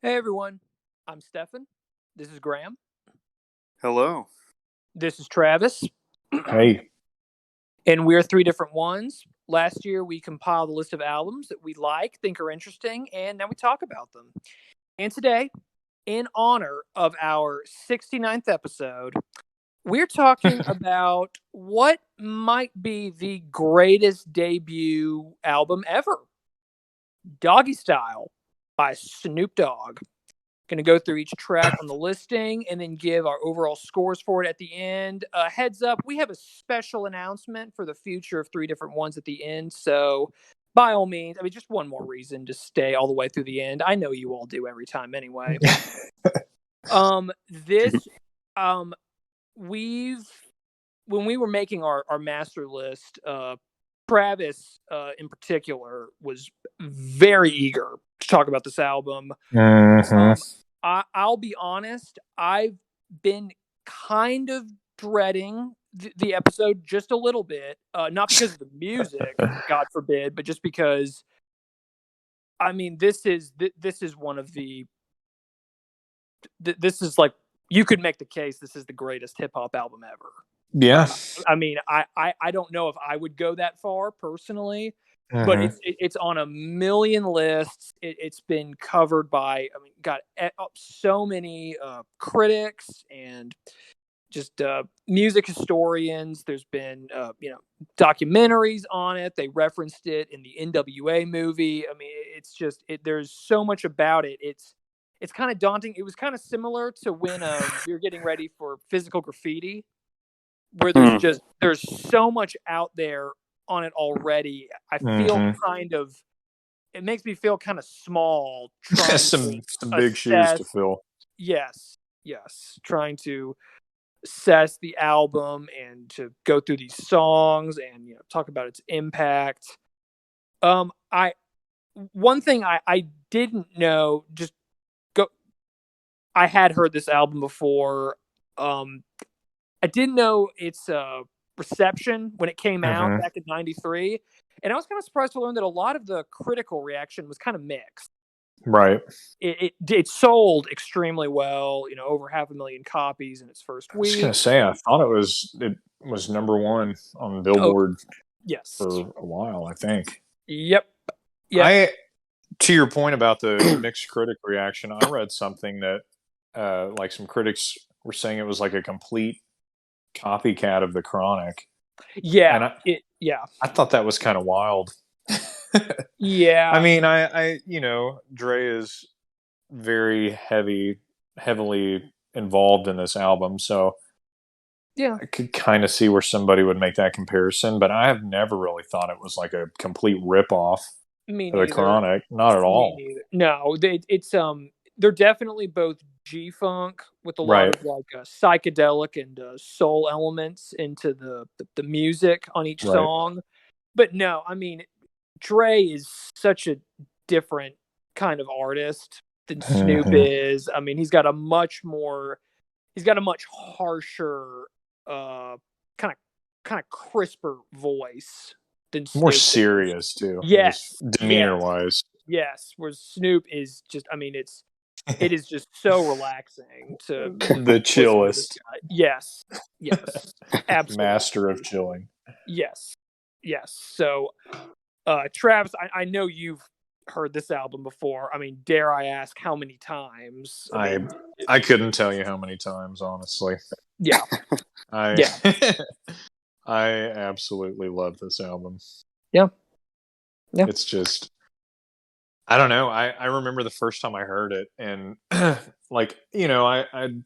Hey everyone, I'm Stefan. This is Graham. Hello. This is Travis. Hey. And we're three different ones. Last year we compiled a list of albums that we like, think are interesting, and now we talk about them. And today, in honor of our 69th episode, we're talking about what might be the greatest debut album ever. Doggystyle by Snoop Dogg. Going to go through each track on the listing and then give our overall scores for it at the end. Heads up, we have a special announcement for the future of three different ones at the end. So, by all means, just one more reason to stay all the way through the end. I know you all do every time anyway. This, we've, when we were making our master list, Travis, in particular, was very eager to talk about this album. I'll be honest, I've been kind of dreading the episode just a little bit, not because of the music, God forbid, but just because, this is one of this is like, you could make the case this is the greatest hip hop album ever. Yeah. I don't know if I would go that far personally, but it's on a million lists. It's been covered by, got so many critics and just music historians. There's been documentaries on it. They referenced it in the NWA movie. It's just there's so much about it. It's kind of daunting. It was kind of similar to when we were getting ready for Physical Graffiti, where there's so much out there on it already. I feel kind of, it makes me feel kind of small. Some big shoes to fill. Yes. Trying to assess the album and to go through these songs and talk about its impact. One thing I didn't know, I had heard this album before. I didn't know its reception when it came out back in '93, and I was kind of surprised to learn that a lot of the critical reaction was kind of mixed. Right. It sold extremely well, over 500,000 copies in its first week. I was gonna say, I thought it was number one on Billboard. Yes. For a while, I think. Yep. To your point about the mixed critic reaction, I read something that like some critics were saying it was like a complete copycat of the Chronic. Yeah. And I thought that was kind of wild. Yeah. I Dre is very heavily involved in this album, so yeah, I could kind of see where somebody would make that comparison, but I have never really thought it was like a complete ripoff of the Chronic. Not at all. No, it's they're definitely both G-funk with a lot of like psychedelic and soul elements into the music on each song. But no, Dre is such a different kind of artist than Snoop is. He's got a much harsher, kind of crisper voice than Snoop. More serious too. Yes, demeanor wise. Yes, where Snoop is just, it is just so relaxing to the chillest. Yes, absolutely. Master of chilling. Yes. So, Travis, I know you've heard this album before. Dare I ask how many times? I couldn't tell you how many times, honestly. Yeah. I absolutely love this album. Yeah. It's just, I don't know. I remember the first time I heard it, and like, I'd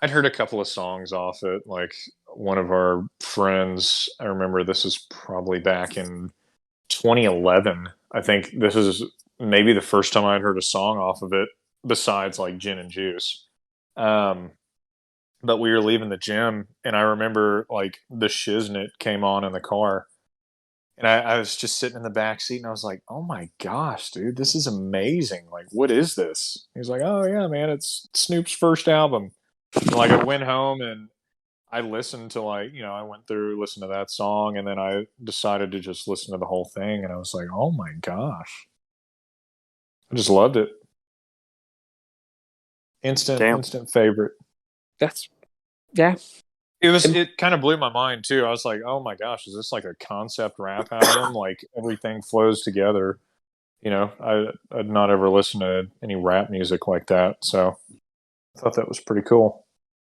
heard a couple of songs off it. Like one of our friends, I remember this is probably back in 2011. I think this is maybe the first time I'd heard a song off of it, besides like Gin and Juice. But we were leaving the gym, and I remember like the Shiznit came on in the car, and I was just sitting in the back seat, and I was like, "Oh my gosh, dude, this is amazing! Like, what is this?" He was like, "Oh yeah, man, it's Snoop's first album." And, like, I went home and I listened to I went through, listened to that song, and then I decided to just listen to the whole thing, and I was like, "Oh my gosh," I just loved it. Instant favorite. That's yeah. It kind of blew my mind too. I was like, oh my gosh, is this like a concept rap album? Like everything flows together. You know, I'd not ever listened to any rap music like that, so I thought that was pretty cool.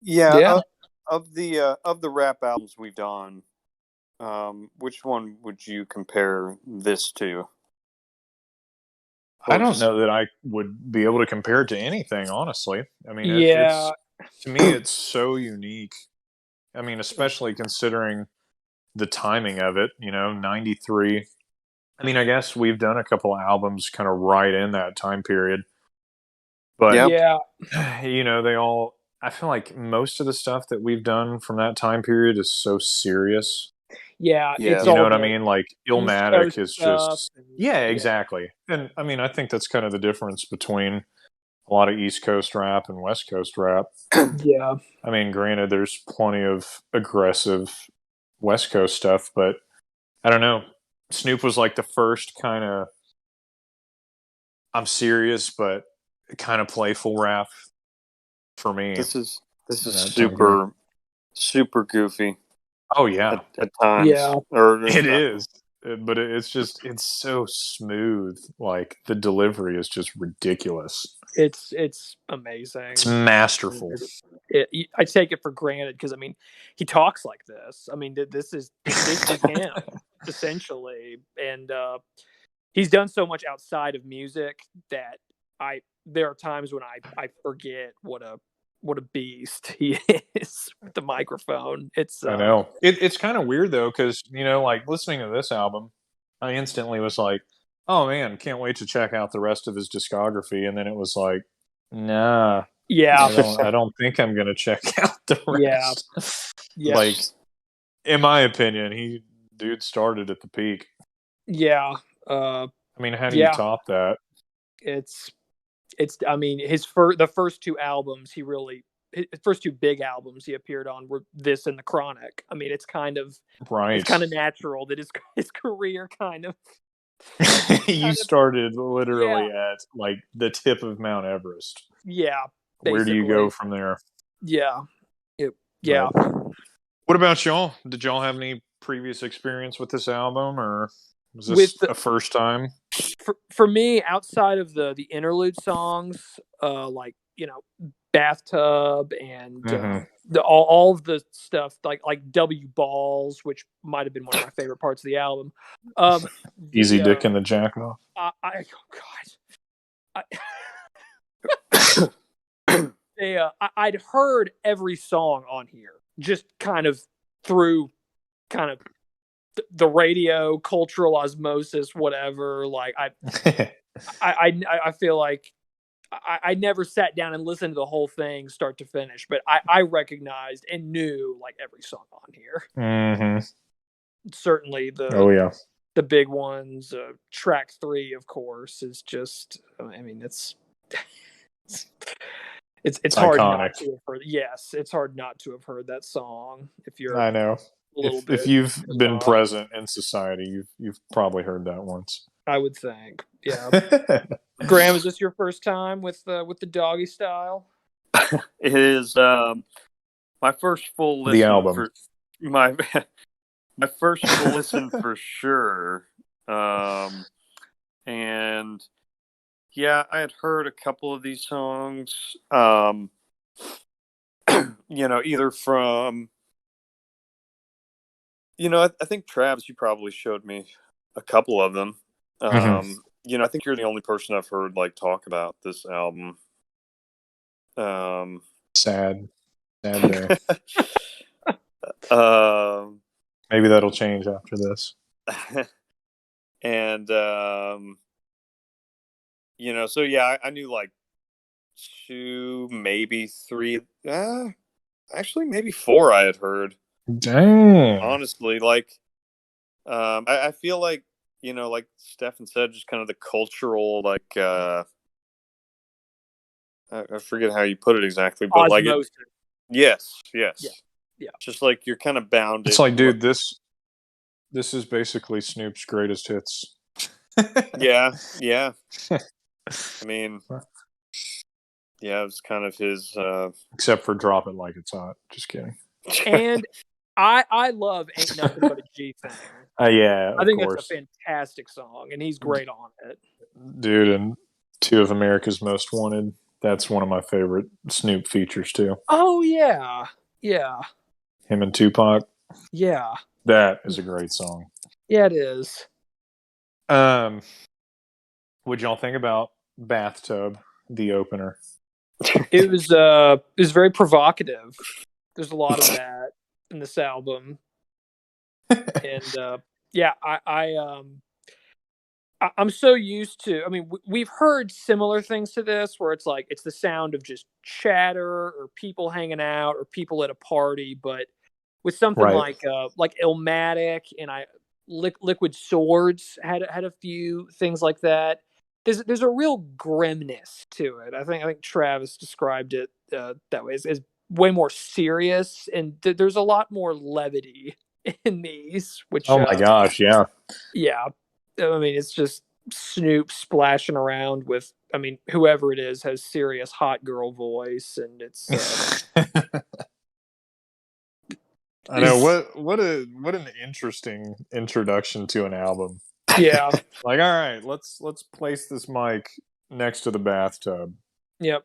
Yeah, of the rap albums we've done, which one would you compare this to? I don't know that I would be able to compare it to anything, honestly. I mean, Yeah. it's to me, it's so unique. I mean, especially considering the timing of it, you know, 93. I mean, I guess we've done a couple of albums kind of right in that time period, but Yeah. you know, I feel like most of the stuff that we've done from that time period is so serious. Yeah. It's You know all what I the mean? Like East Illmatic Coast is stuff. just, And, yeah, exactly. And I mean, I think that's kind of the difference between a lot of East Coast rap and West Coast rap. yeah. I mean, granted, there's plenty of aggressive West Coast stuff, but I don't know. Snoop was like the first kind of I'm serious, but kind of playful rap for me. This is Period. super goofy. Oh yeah, at times. Yeah. it is. But it's so smooth. Like the delivery is just ridiculous. It's amazing. It's masterful. I take it for granted because I mean, he talks like this. I mean, this is him essentially, and he's done so much outside of music that there are times when I forget what a beast he is with the microphone. I know it's kind of weird though, because you know, like listening to this album, I instantly was like, "Oh man, can't wait to check out the rest of his discography." And then it was like, "Nah, yeah, I don't think I'm gonna check out the rest." Yeah. Like, in my opinion, dude started at the peak. Yeah. I mean, how do you top that? It's I mean, the first two albums his first two big albums he appeared on were this and The Chronic. I mean, it's kind of natural that his career kind of you started literally at like the tip of Mount Everest. Yeah. Basically. Where do you go from there? Yeah. But what about y'all? Did y'all have any previous experience with this album, or was this a first time? For me, outside of the interlude songs, like, you know, Bathtub and all of the stuff like W Balls, which might have been one of my favorite parts of the album. Easy Dick and the Jack Off. Oh God. I'd heard every song on here, just kind of through kind of the radio, cultural osmosis, whatever. Like I feel like I never sat down and listened to the whole thing start to finish, but I recognized and knew like every song on here. Mm-hmm. Certainly the big ones. Track 3, of course, is just. I mean, it's hard not to have heard. Yes, it's hard not to have heard that song if you're. I know. If you've been present in society, you've probably heard that once. I would think. Yeah. Graham, is this your first time with the Doggystyle? It is my first full listen. The album. For my first full listen for sure. And yeah, I had heard a couple of these songs. You know, either from, you know, I think Travis, you probably showed me a couple of them. You know, I think you're the only person I've heard like talk about this album. Sad day. Maybe that'll change after this. And you know, so yeah, I knew like 2, maybe 3, actually maybe 4 I had heard. Dang. Honestly, like I feel like, you know, like Stefan said, just kind of the cultural, like I forget how you put it exactly, but osmosis. like yes. Yeah. Just like you're kind of bound. It's like, dude, this is basically Snoop's greatest hits. Yeah. I mean, Yeah, it was kind of his. Except for Drop It Like It's Hot. Just kidding. And I love Ain't Nothing But a G Thing. Yeah, I of think that's course. a fantastic song, and he's great on it. Dude, and Two of America's Most Wanted. That's one of my favorite Snoop features, too. Oh, yeah. Yeah. Him and Tupac. Yeah. That is a great song. Yeah, it is. What'd y'all think about Bathtub, the opener? It was very provocative. There's a lot of that in this album. And yeah, I'm so used to. I mean, we've heard similar things to this, where it's like it's the sound of just chatter or people hanging out or people at a party. But with something Right. like Illmatic and Liquid Swords had a few things like that. There's a real grimness to it. I think Travis described it that way as way more serious, and there's a lot more levity in these, which Oh my gosh, yeah. yeah, I mean, it's just Snoop splashing around with, I mean, whoever it is has serious hot girl voice, and it's. I know what an interesting introduction to an album. Yeah. Like, all right, let's place this mic next to the bathtub. Yep.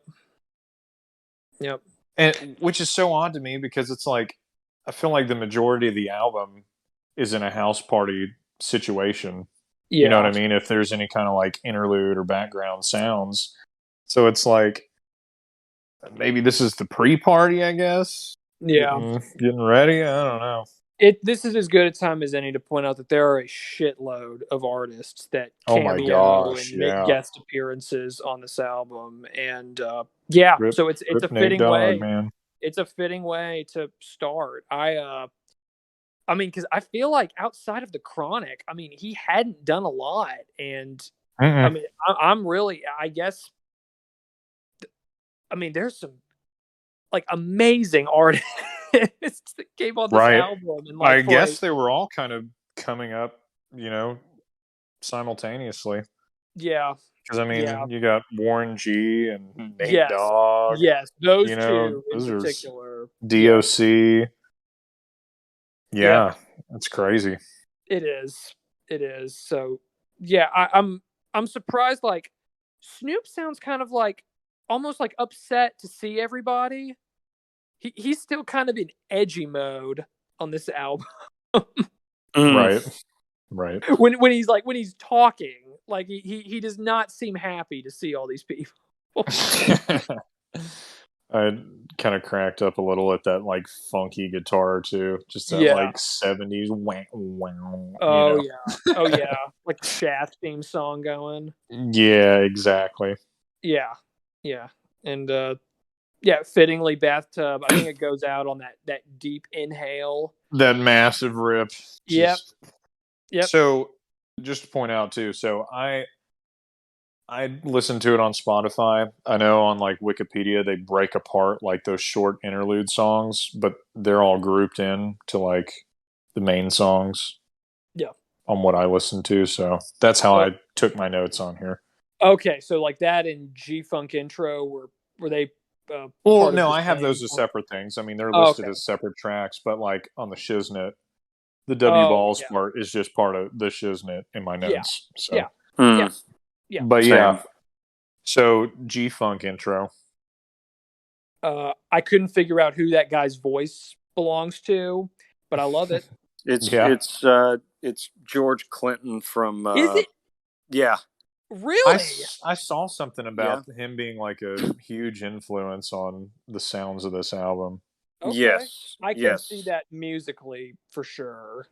Yep. And which is so odd to me because it's like I feel like the majority of the album is in a house party situation. You know what Yeah. I mean? If there's any kind of like interlude or background sounds. So it's like maybe this is the pre-party, I guess. Yeah. Getting ready. I don't know. This is as good a time as any to point out that there are a shitload of artists that Oh my cameo gosh, and make yeah. guest appearances on this album, and yeah, so it's a Nate fitting Dogg, way. man. It's a fitting way to start. I mean, because I feel like outside of the Chronic, I mean, he hadn't done a lot, and I mean, I'm really, I guess, I mean, there's some like amazing artists that came on this Right. album, and I like guess they were all kind of coming up, simultaneously. yeah, Because I yeah, mean, you got Warren G and Nate yes, Dogg. yes, those two in Those are particular, yeah, DOC. yep, Yeah, that's crazy. it is, it is. So yeah, I'm surprised. Like Snoop sounds kind of like almost like upset to see everybody. He's still kind of in edgy mode on this album. Right. Right. when he's talking, like he does not seem happy to see all these people. I kind of cracked up a little at that like funky guitar too, just that Yeah. like 70s wah, wah, Oh yeah. Oh yeah. Like the Shaft theme song going. Yeah, exactly. Yeah. Yeah. And yeah, fittingly Bathtub. I think it goes out on that deep inhale. That massive rip. Yep. Yep. So just to point out too, so I listened to it on Spotify. I know on like Wikipedia they break apart like those short interlude songs, but they're all grouped in to like the main songs. Yeah. On what I listened to, so that's how I took my notes on here. Okay, so like that and G Funk intro were they well, no, I have those as separate things. I mean, they're listed as separate tracks, but like on the Shiznit, the W Balls part is just part of the Shiznit in my notes. So. Yeah. But yeah, so G Funk intro. I couldn't figure out who that guy's voice belongs to, but I love it. It's George Clinton from. Is it? Yeah. Really? I saw something about him being like a huge influence on the sounds of this album. Okay. Yes, I can see that musically for sure.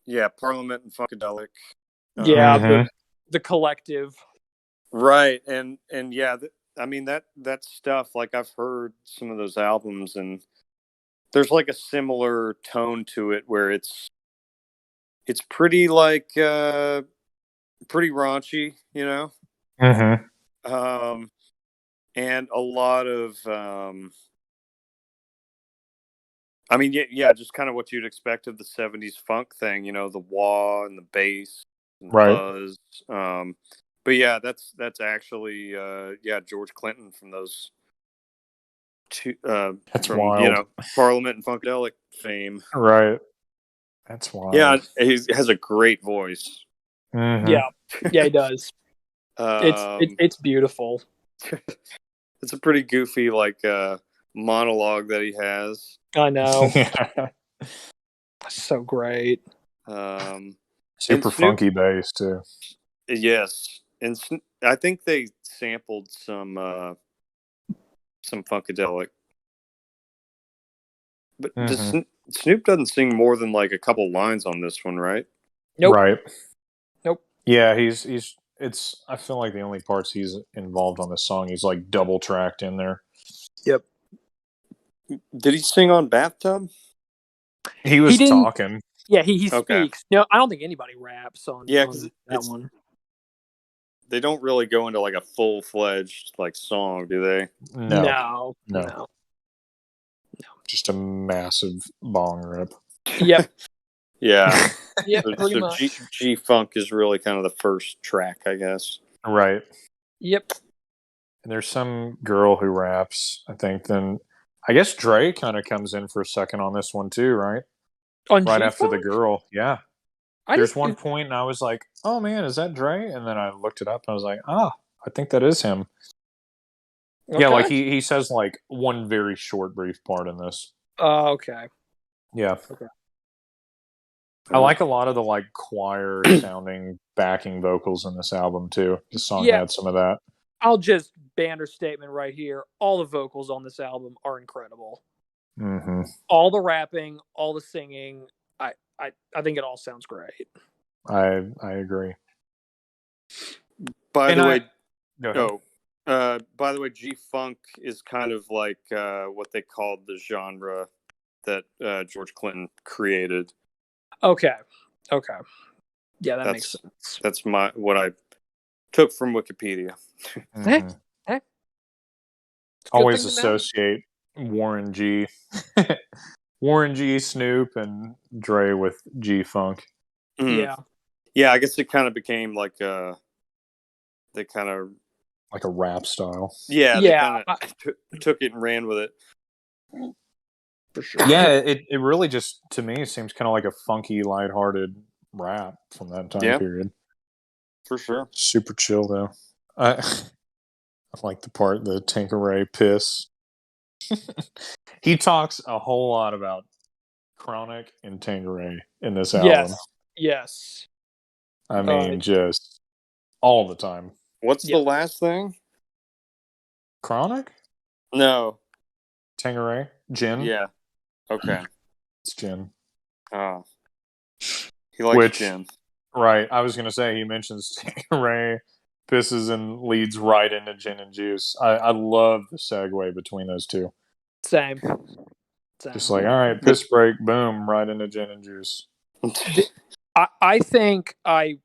Yeah, Parliament and Funkadelic. Yeah, the collective. Right, and yeah, I mean that stuff. Like I've heard some of those albums, and there's like a similar tone to it where it's pretty like pretty raunchy, you know. And a lot of I mean, yeah, just kind of what you'd expect of the '70s funk thing, you know, the wah and the bass and the buzz. But yeah, that's actually George Clinton from those That's from wild. Parliament and Funkadelic fame. Right. That's wild. Yeah, he has a great voice. Mm-hmm. Yeah, he does. It's beautiful. It's a pretty goofy monologue that he has. I know. So great. Super funky bass too. Yes, and I think they sampled some Funkadelic, but Snoop doesn't sing more than like a couple lines on this one, right? Nope. Right. Nope. Yeah, it's. I feel like the only parts he's involved on this song, he's like double tracked in there. Yep. Did he sing on Bathtub? He was talking. Yeah, he speaks. No, I don't think anybody raps on that one. They don't really go into like a full-fledged song, do they? No. Just a massive bong rip. Yep. Yeah. Yep, pretty much. G-Funk is really kind of the first track, I guess. Right. Yep. And there's some girl who raps, I think. Then I guess Dre kind of comes in for a second on this one too, right? On right G-Funk? After the girl. Yeah. There's one point and I was like, oh man, is that Dre? And then I looked it up and I was like, I think that is him. Okay. Yeah, like he says like one very short, brief part in this. Oh, okay. Yeah. Okay. I like a lot of the like choir sounding backing vocals in this album too. The song had some of that. I'll just banner statement right here. All the vocals on this album are incredible. Mm-hmm. All the rapping, all the singing. I think it all sounds great. I agree. By the way, go ahead. By the way, G-Funk is kind of like what they called the genre that George Clinton created. Okay. Yeah, that makes sense. That's what I took from Wikipedia. Mm-hmm. Always associate Warren G, Snoop, and Dre with G-Funk. Yeah. Yeah, I guess it kind of became like they kind of like a rap style. Yeah, they kind of took it and ran with it. For sure. Yeah, it really just, to me, it seems kind of like a funky, lighthearted rap from that time period. For sure. Super chill, though. I like the part, the Tanqueray piss. He talks a whole lot about Chronic and Tanqueray in this album. Yes. I mean, just all the time. What's the last thing? Chronic? No. Tanqueray? Gin? Yeah. Okay. It's gin. Oh. He likes gin. Right. I was going to say, he mentions Tanqueray, pisses, and leads right into gin and juice. I love the segue between those two. Same. Just like, all right, piss break, boom, right into gin and juice. I think I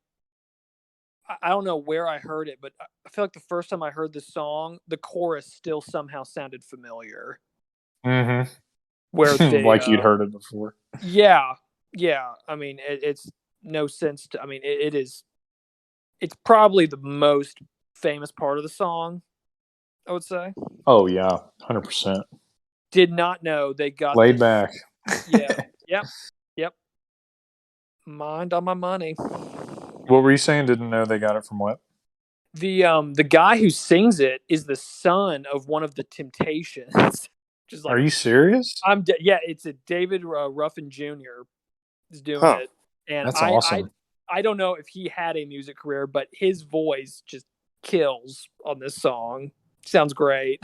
don't know where I heard it, but I feel like the first time I heard the song, the chorus still somehow sounded familiar. Mm-hmm. Where they, like you'd heard it before. Yeah. I mean, it's no sense to. I mean, it is. It's probably the most famous part of the song, I would say. Oh yeah, 100%. Did not know they got laid back. Yeah. Yep. Mind on my money. What were you saying? Didn't know they got it from what? The guy who sings it is the son of one of the Temptations. Just Are you serious? Yeah, it's a David Ruffin Jr. is doing it, and that's awesome. I don't know if he had a music career, but his voice just kills on this song. Sounds great,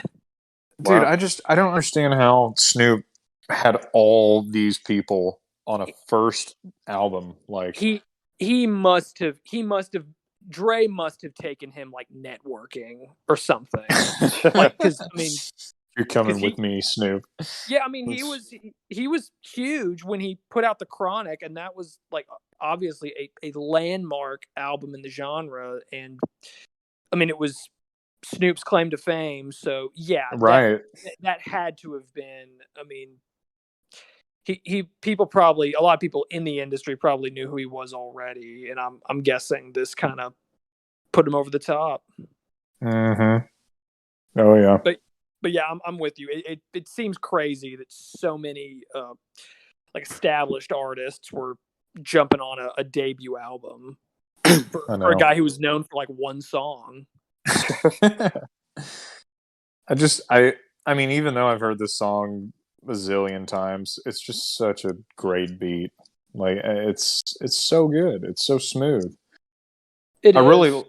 dude. Wow. I don't understand how Snoop had all these people on a first album. Like he must have Dre must have taken him like networking or something. Like, because I mean, you're coming with me, Snoop. Yeah, I mean, he was huge when he put out the Chronic, and that was like obviously a landmark album in the genre. And I mean, it was Snoop's claim to fame. So yeah, right. That had to have been. I mean, people probably, a lot of people in the industry probably knew who he was already, and I'm guessing this kind of put him over the top. Mm-hmm. Oh yeah. but yeah, I'm with you. It seems crazy that so many like established artists were jumping on a debut album for a guy who was known for like one song. I mean, even though I've heard this song a zillion times, it's just such a great beat. Like it's so good. It's so smooth. It I is. really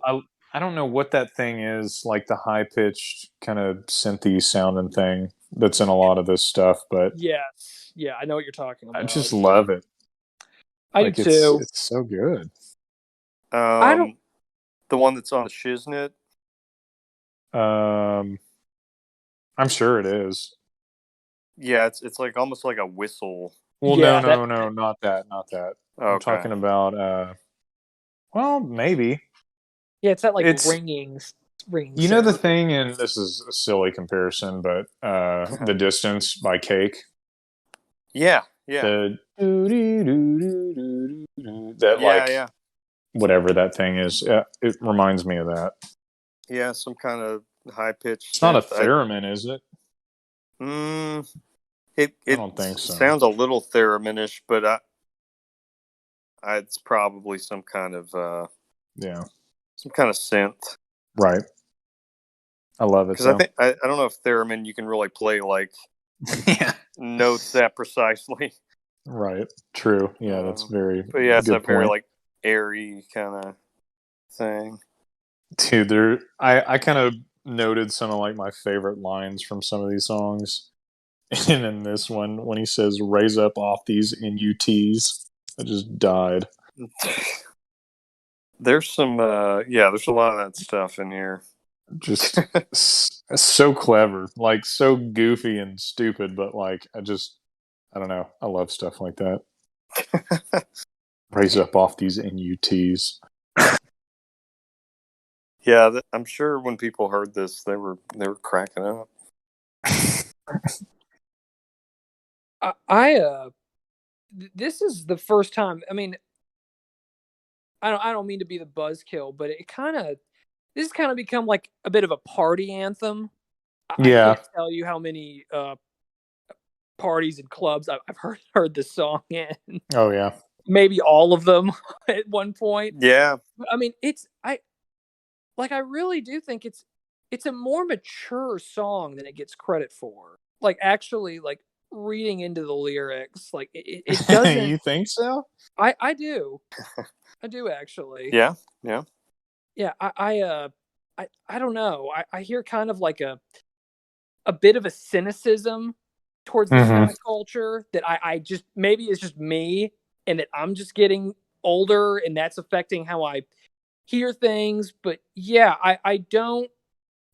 I don't know what that thing is, like the high pitched kind of synthy sounding thing that's in a lot of this stuff, but Yes. Yeah, I know what you're talking I about. just love it. I Like do too. it's so good. I don't. The one that's on the Shiznit. I'm sure it is. Yeah, it's like almost like a whistle. Well, Yeah, no, not that, not that. I'm Okay. talking about well, maybe. yeah, it's that like It's ringing you know the sound. thing, and this is a silly comparison, but The Distance by Cake. Yeah, yeah, The that yeah, like yeah, whatever that thing is. It reminds me of that. yeah. Some kind of high pitched It's not a synth. theremin, is it? It I it don't think so. sounds a little theremin-ish, but it's probably some kind of Yeah, synth. right. I love it Because I though. think I don't know if theremin you can really play like Yeah. notes that precisely. Right. True. Yeah, that's very But yeah, it's a good very point. like airy kind of thing. Dude, I kind of noted some of like my favorite lines from some of these songs. And in this one, when he says raise up off these NUTs, I just died. There's some there's a lot of that stuff in here. Just so clever, like so goofy and stupid, but like I don't know. I love stuff like that. Raise up off these NUTs. Yeah, I'm sure when people heard this, they were cracking up. This is the first time. I mean, I don't mean to be the buzzkill, but this has kind of become like a bit of a party anthem. I Yeah. can't tell you how many parties and clubs I've heard this song in. Oh yeah. Maybe all of them at one point. Yeah. I mean, I really do think it's a more mature song than it gets credit for. Like actually, like reading into the lyrics, like it doesn't. You think so? I do. I do actually. Yeah. Yeah. Yeah. I don't know. I hear kind of like a bit of a cynicism towards this kind of culture that I just maybe it's just me and that I'm just getting older and that's affecting how I hear things. But yeah, I don't.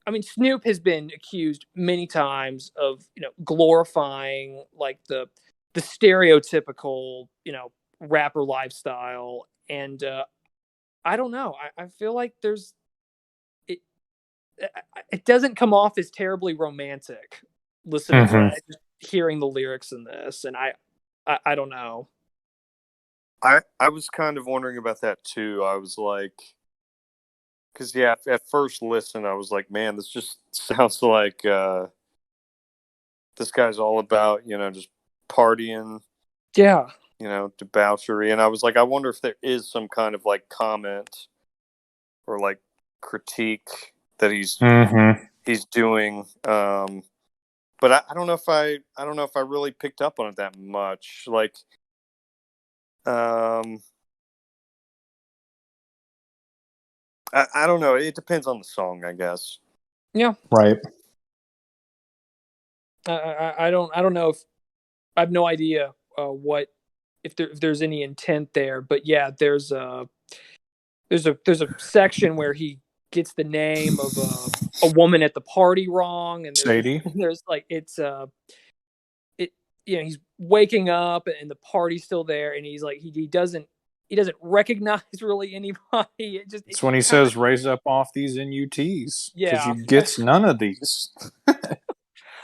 I mean, Snoop has been accused many times of glorifying like the stereotypical rapper lifestyle, and I don't know. I feel like it it doesn't come off as terribly romantic listening to just hearing the lyrics in this, and I don't know. I was kind of wondering about that too. I was like, because yeah, at first listen, I was like, man, this just sounds like this guy's all about just partying, Yeah, debauchery, and I was like, I wonder if there is some kind of like comment or like critique that he's doing. But I don't know if I really picked up on it that much. Like, I don't know. It depends on the song, I guess. yeah. Right. I don't know if I have no idea what if there's any intent there, but yeah, there's a section where he gets the name of a woman at the party wrong, and Sadie. there's like it he's waking up and the party's still there, and he's like he doesn't recognize really anybody. It's when he says raise up off these NUTs because Yeah. you gets none of these.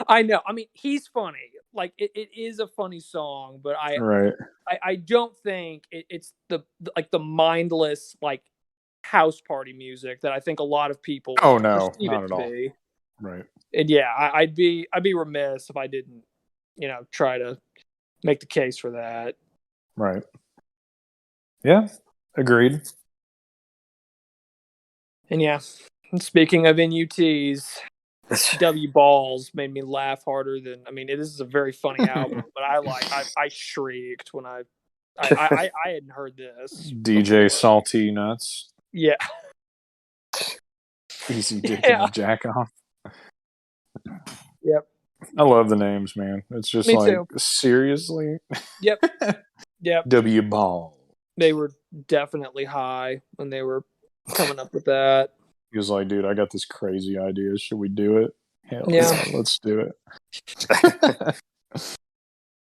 I know. I mean, he's funny. Like it is a funny song, but Right. I don't think it's like the mindless like house party music that I think a lot of people Oh no, perceive not it at to all. be. Right. And yeah, I'd be remiss if I didn't, try to make the case for that. Right. Yeah. Agreed. And yeah, speaking of NUTs, W Balls made me laugh harder than. I mean, this is a very funny album, but I shrieked when I hadn't heard this DJ before. Salty Nuts. Yeah. Easy Dick Yeah. and Jack Off. Yep. I love the names, man. It's just Me like, too. seriously? Yep. Yep. W Ball. They were definitely high when they were coming up with that. He was like, dude, I got this crazy idea. Should we do it? Hell Yeah. Let's do it.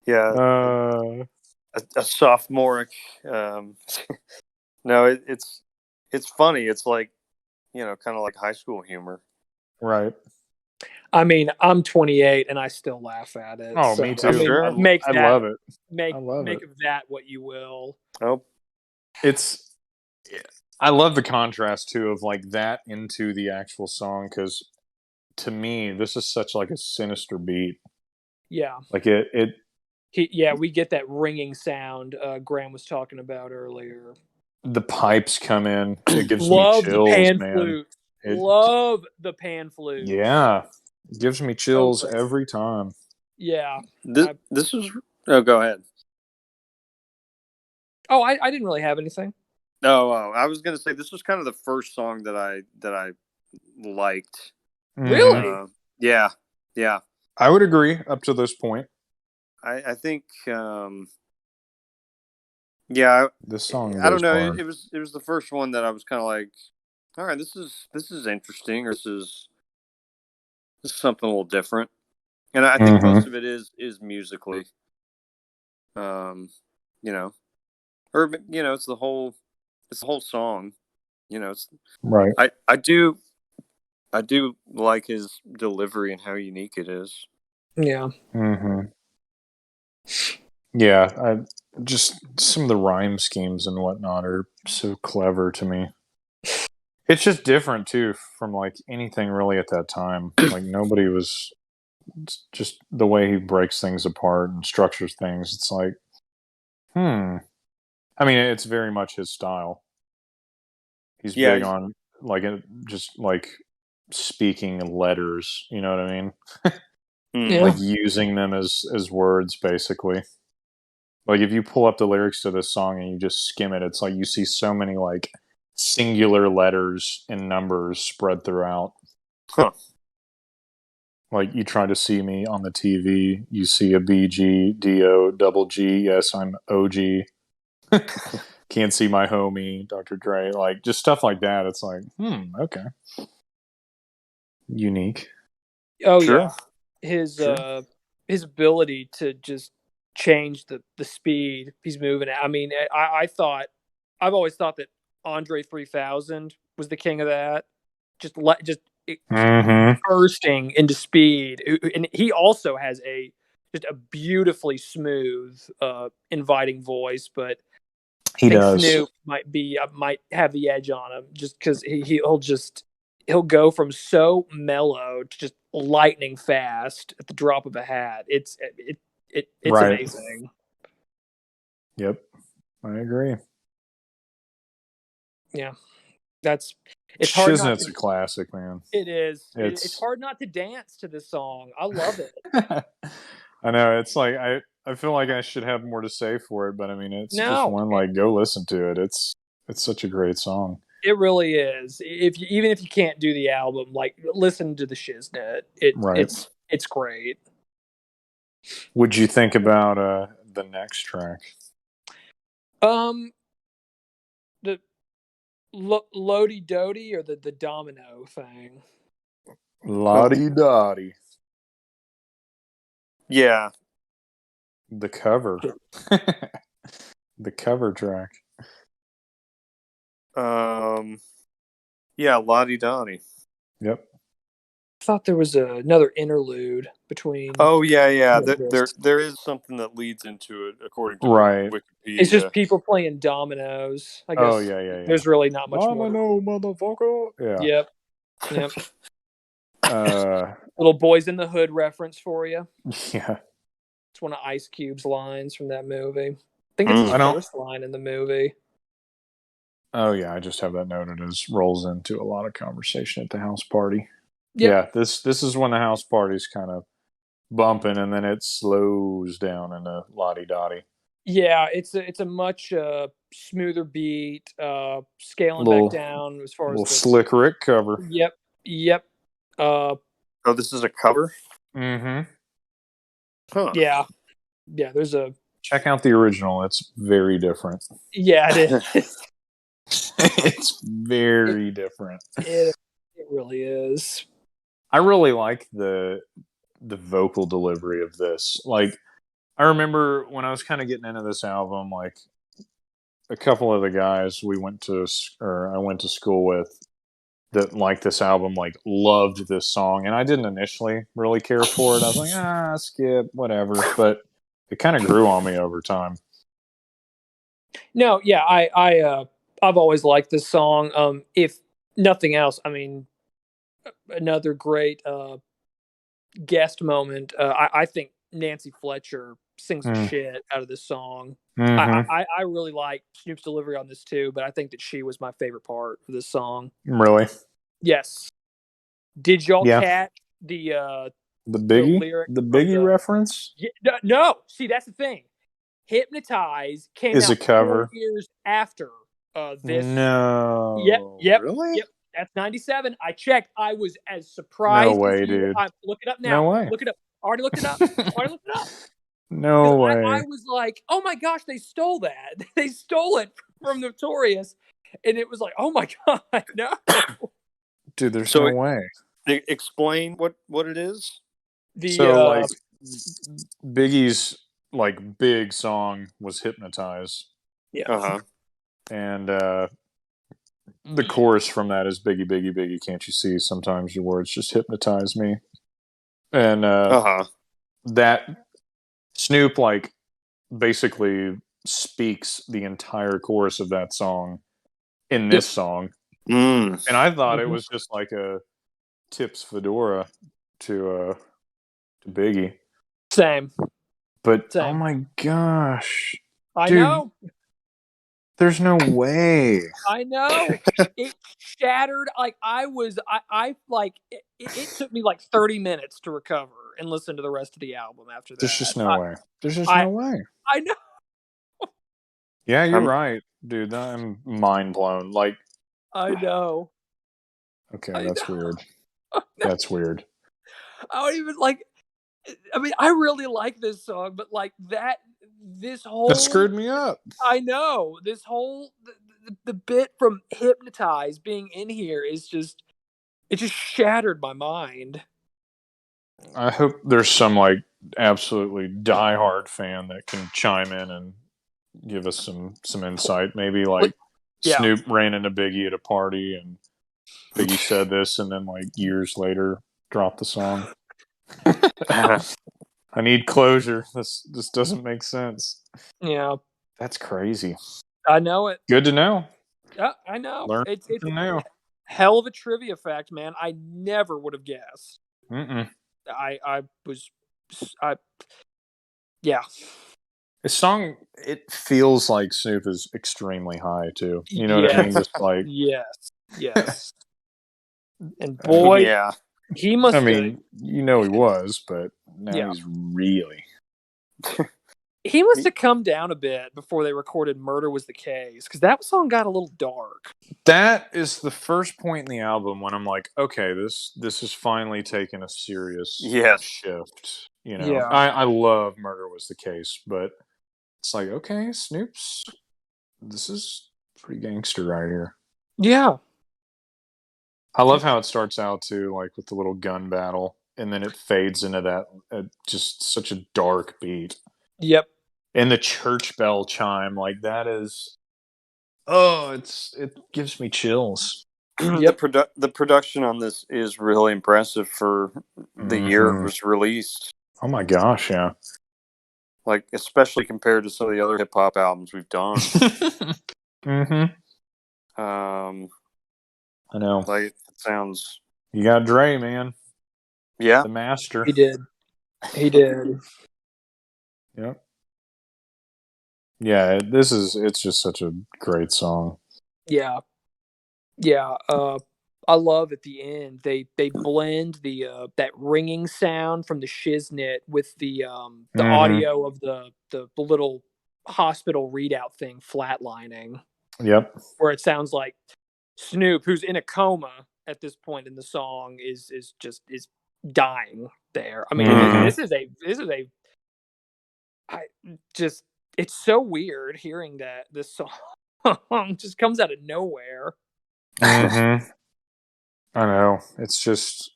Yeah. A sophomoric. No, it's funny. It's like, kind of like high school humor. Right. I mean, I'm 28 and I still laugh at it. Oh, so, me too. I mean, sure. I love it. Make it. of that what you will. Oh, I love the contrast too of like that into the actual song, because to me this is such like a sinister beat. Yeah. Like we get that ringing sound Graham was talking about earlier. The pipes come in. It gives Love me chills, the pan man. flute. Love the pan flute. Yeah. It gives me chills every time. Yeah. This is... Oh, go ahead. Oh, I didn't really have anything. No, I was going to say this was kind of the first song that I liked. Really? Yeah. I would agree up to this point. I think this song, I don't know, it was the first one that I was kind of like, all right, this is interesting, or this is something a little different. And I think most of it is musically. Or it's the whole song. It's right. I do like his delivery and how unique it is. Yeah. Yeah, just some of the rhyme schemes and whatnot are so clever to me. It's just different too from like anything really at that time. Like nobody was, just the way he breaks things apart and structures things. It's like, I mean, it's very much his style. He's big on like just like speaking letters. You know what I mean? Yeah. Like using them as words, basically. Like if you pull up the lyrics to this song and you just skim it, it's like you see so many like singular letters and numbers spread throughout. Huh. Like you try to see me on the TV, you see a BG, DO, double G. Yes, I'm OG. Can't see my homie, Dr. Dre. Like just stuff like that. It's like, okay. Unique. Oh yeah. His ability to just change the speed he's moving at. I mean, I've always thought that Andre 3000 was the king of that. Just bursting into speed, and he also has just a beautifully smooth, inviting voice. But he does. Snoop might have the edge on him just because he'll go from so mellow to just lightning fast at the drop of a hat. It's amazing. Yep, I agree. Yeah, it's hard. Shiznit's a classic, man. It is. It's hard not to dance to this song. I love it. I know. It's like I feel like I should have more to say for it, but I mean, it's just one like go listen to it. It's such a great song. It really is. Even if you can't do the album, like listen to the Shiznit. It's great. What'd you think about the next track? The Lodi Dodi or the domino thing? Lottie Dottie. Yeah. The cover. The cover track. Yeah, Lottie Dottie. Yep. I thought there was another interlude between. Oh yeah. There is something that leads into it, according to Wikipedia. It's just people playing dominoes. I guess. Oh yeah. There's really not much Domino, motherfucker. Yeah. Yep. Little Boys in the Hood reference for you. Yeah. It's one of Ice Cube's lines from that movie. I think it's his first line in the movie. Oh yeah, I just have that noted as rolls into a lot of conversation at the house party. Yep. Yeah, this is when the house party's kind of bumping, and then it slows down into lottie dottie. Yeah, it's a much smoother beat, scaling back down as far as the Slick Rick cover. Yep. Oh, this is a cover? Mm-hmm. Huh. Yeah. There's a check out the original. It's very different. Yeah, it is. It's very different. It really is. I really like the vocal delivery of this. Like, I remember when I was kind of getting into this album, like a couple of the guys I went to school with that liked this album, like loved this song, and I didn't initially really care for it. I was like, skip, whatever. But it kind of grew on me over time. No, yeah, I've always liked this song. If nothing else, I mean, another great guest moment. I think Nancy Fletcher sings the shit out of this song. Mm-hmm. I really like Snoop's delivery on this too, but I think that she was my favorite part of this song. Really? Yes. Did y'all catch the Biggie reference? No. See, that's the thing. Hypnotize came is out a cover 4 years after this. No. Yep. Really? Yep. That's 97. I checked. I was as No surprised way, as you. dude. Look it up now. No way. Look it up. Already looked it up. No way. I was like, oh my gosh, they stole that. They stole it from Notorious. And it was like, oh my God, no. Dude, there's no way. Explain what it is. Like Biggie's like big song was Hypnotize. Yeah. Uh-huh. And the chorus from that is Biggie, Biggie, Biggie, can't you see? Sometimes your words just hypnotize me. And that Snoop like basically speaks the entire chorus of that song in this song. And I thought it was just like a tips fedora to Biggie. Same. But oh my gosh. I dude, know. There's no way. I know. It shattered. Like I like it took me like 30 minutes to recover and listen to the rest of the album after that. There's just no way. There's just no way. I know. Yeah, you're right, dude. I'm mind blown. Like, I know. Okay, that's weird. That's weird. I don't even like. I mean, I really like this song, but like this whole that screwed me up. I know this whole the bit from Hypnotize being in here is just it just shattered my mind. I hope there's some like absolutely diehard fan that can chime in and give us some insight. Maybe like Snoop ran into Biggie at a party and Biggie said this, and then like years later dropped the song. I need closure. This doesn't make sense. Yeah, that's crazy. I know it. Good to know. Yeah, I know. Learn it's new. Hell of a trivia fact, man. I never would have guessed. Mm-mm. Yeah. This song, it feels like Snoop is extremely high too. You know what I mean? Just like yes. And boy, he must. I mean, he was, but now he's really. He must have come down a bit before they recorded "Murder Was the Case" because that song got a little dark. That is the first point in the album when I'm like, okay, this is finally taking a serious shift. You know, I love "Murder Was the Case," but it's like, okay, Snoop's. This is pretty gangster right here. Yeah. I love how it starts out too, like with the little gun battle, and then it fades into that just such a dark beat. Yep. And the church bell chime, like that is, it gives me chills. The production on this is really impressive for the year it was released. Oh my gosh, yeah. Like especially compared to some of the other hip hop albums we've done. I know. Like it sounds. You got Dre, man. Yeah. The master. He did. He did. Yep. Yeah, it's just such a great song. Yeah. Yeah. I love at the end they blend the that ringing sound from the shiznit with the audio of the little hospital readout thing flatlining, Yep. where it sounds like Snoop, who's in a coma at this point in the song, is dying there. I mean, this is a I just it's so weird hearing that this song just comes out of nowhere. I know. It's just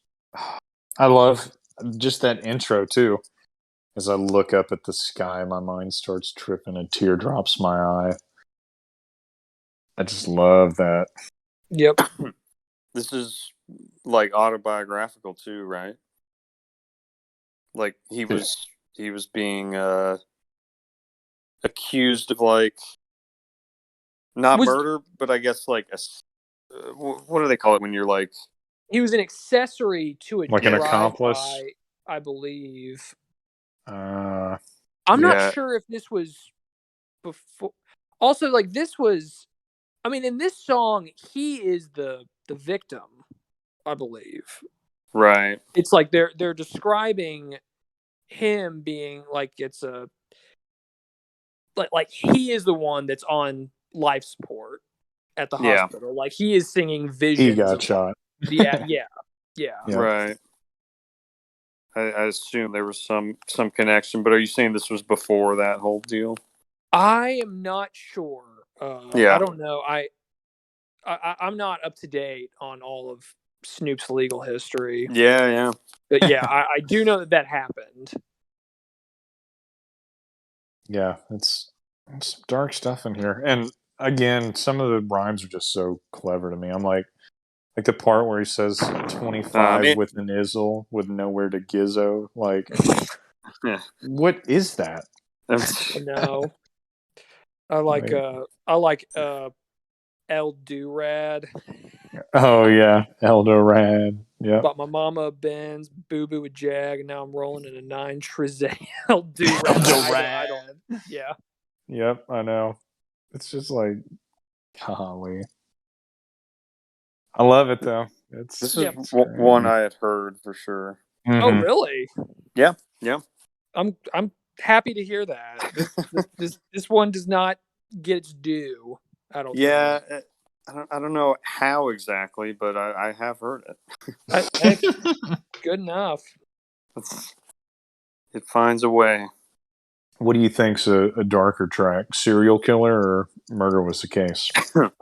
I love just that intro too. As I look up at the sky, my mind starts tripping and tear drops my eye. I just love that. Yep. This is like autobiographical too, right? Like he was being accused of like not Was murder, but I guess like what do they call it when you're like he was an accessory to a Like an drive-by, accomplice. I believe. Uh I'm not yeah, sure if this was before. Also, like this was. I mean, in this song, he is the victim, I believe. right. It's like they're describing him being like it's a like he is the one that's on life support at the Yeah, hospital. Like he is singing he visions got of like shot. yeah. Yeah. right. I assume there was some connection, but are you saying this was before that whole deal? I am not sure. I Yeah, don't know. I'm not up to date on all of Snoop's legal history, yeah. but yeah, I do know that happened. Yeah, it's dark stuff in here. And again, some of the rhymes are just so clever to me. I'm like the part where he says 25 It, with an izzle with nowhere to gizzo. Like, yeah. what is that? No, Like, I like El Durad. oh yeah, Eldorad. Yep. Bought my mama a Benz, Boo Boo a Jag, and now I'm rolling in a 9 Trizay. El Durad. I don't. Eldorad. Yeah. Yep, I know. It's just like, golly. I love it though. This is Yeah. It's one crazy. I had heard for sure. Oh, Mm-hmm. really? Yeah, yeah, I'm happy to hear that. This one does not get its due. I don't yeah. think. I don't know how exactly, but I have heard Hey, good enough. it. It finds a way. What do you think's a darker track? Serial Killer or Murder Was the Case?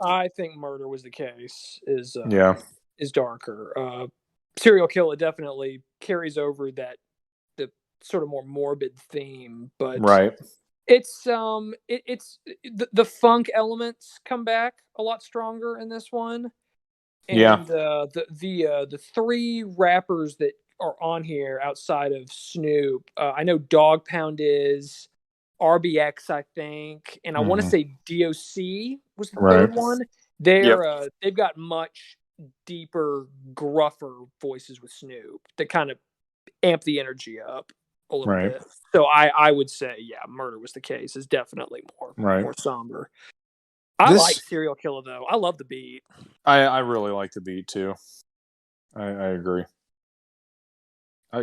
I think Murder Was the Case Yeah. is darker. Serial Killer definitely carries over that the sort of more morbid theme, but Right. it's the funk elements come back a lot stronger in this one, Yeah. and the three rappers that are on here outside of Snoop, I know Dog Pound is RBX, I think, and I want to Hmm. say DOC was the Right. third one. Yep. They've got much deeper, gruffer voices with Snoop that kind of amp the energy up a little Right. bit. So I would say, yeah, Murder Was the Case is definitely Right. more somber. I like This Serial Killer though. I love the beat. I really like the beat too. I agree.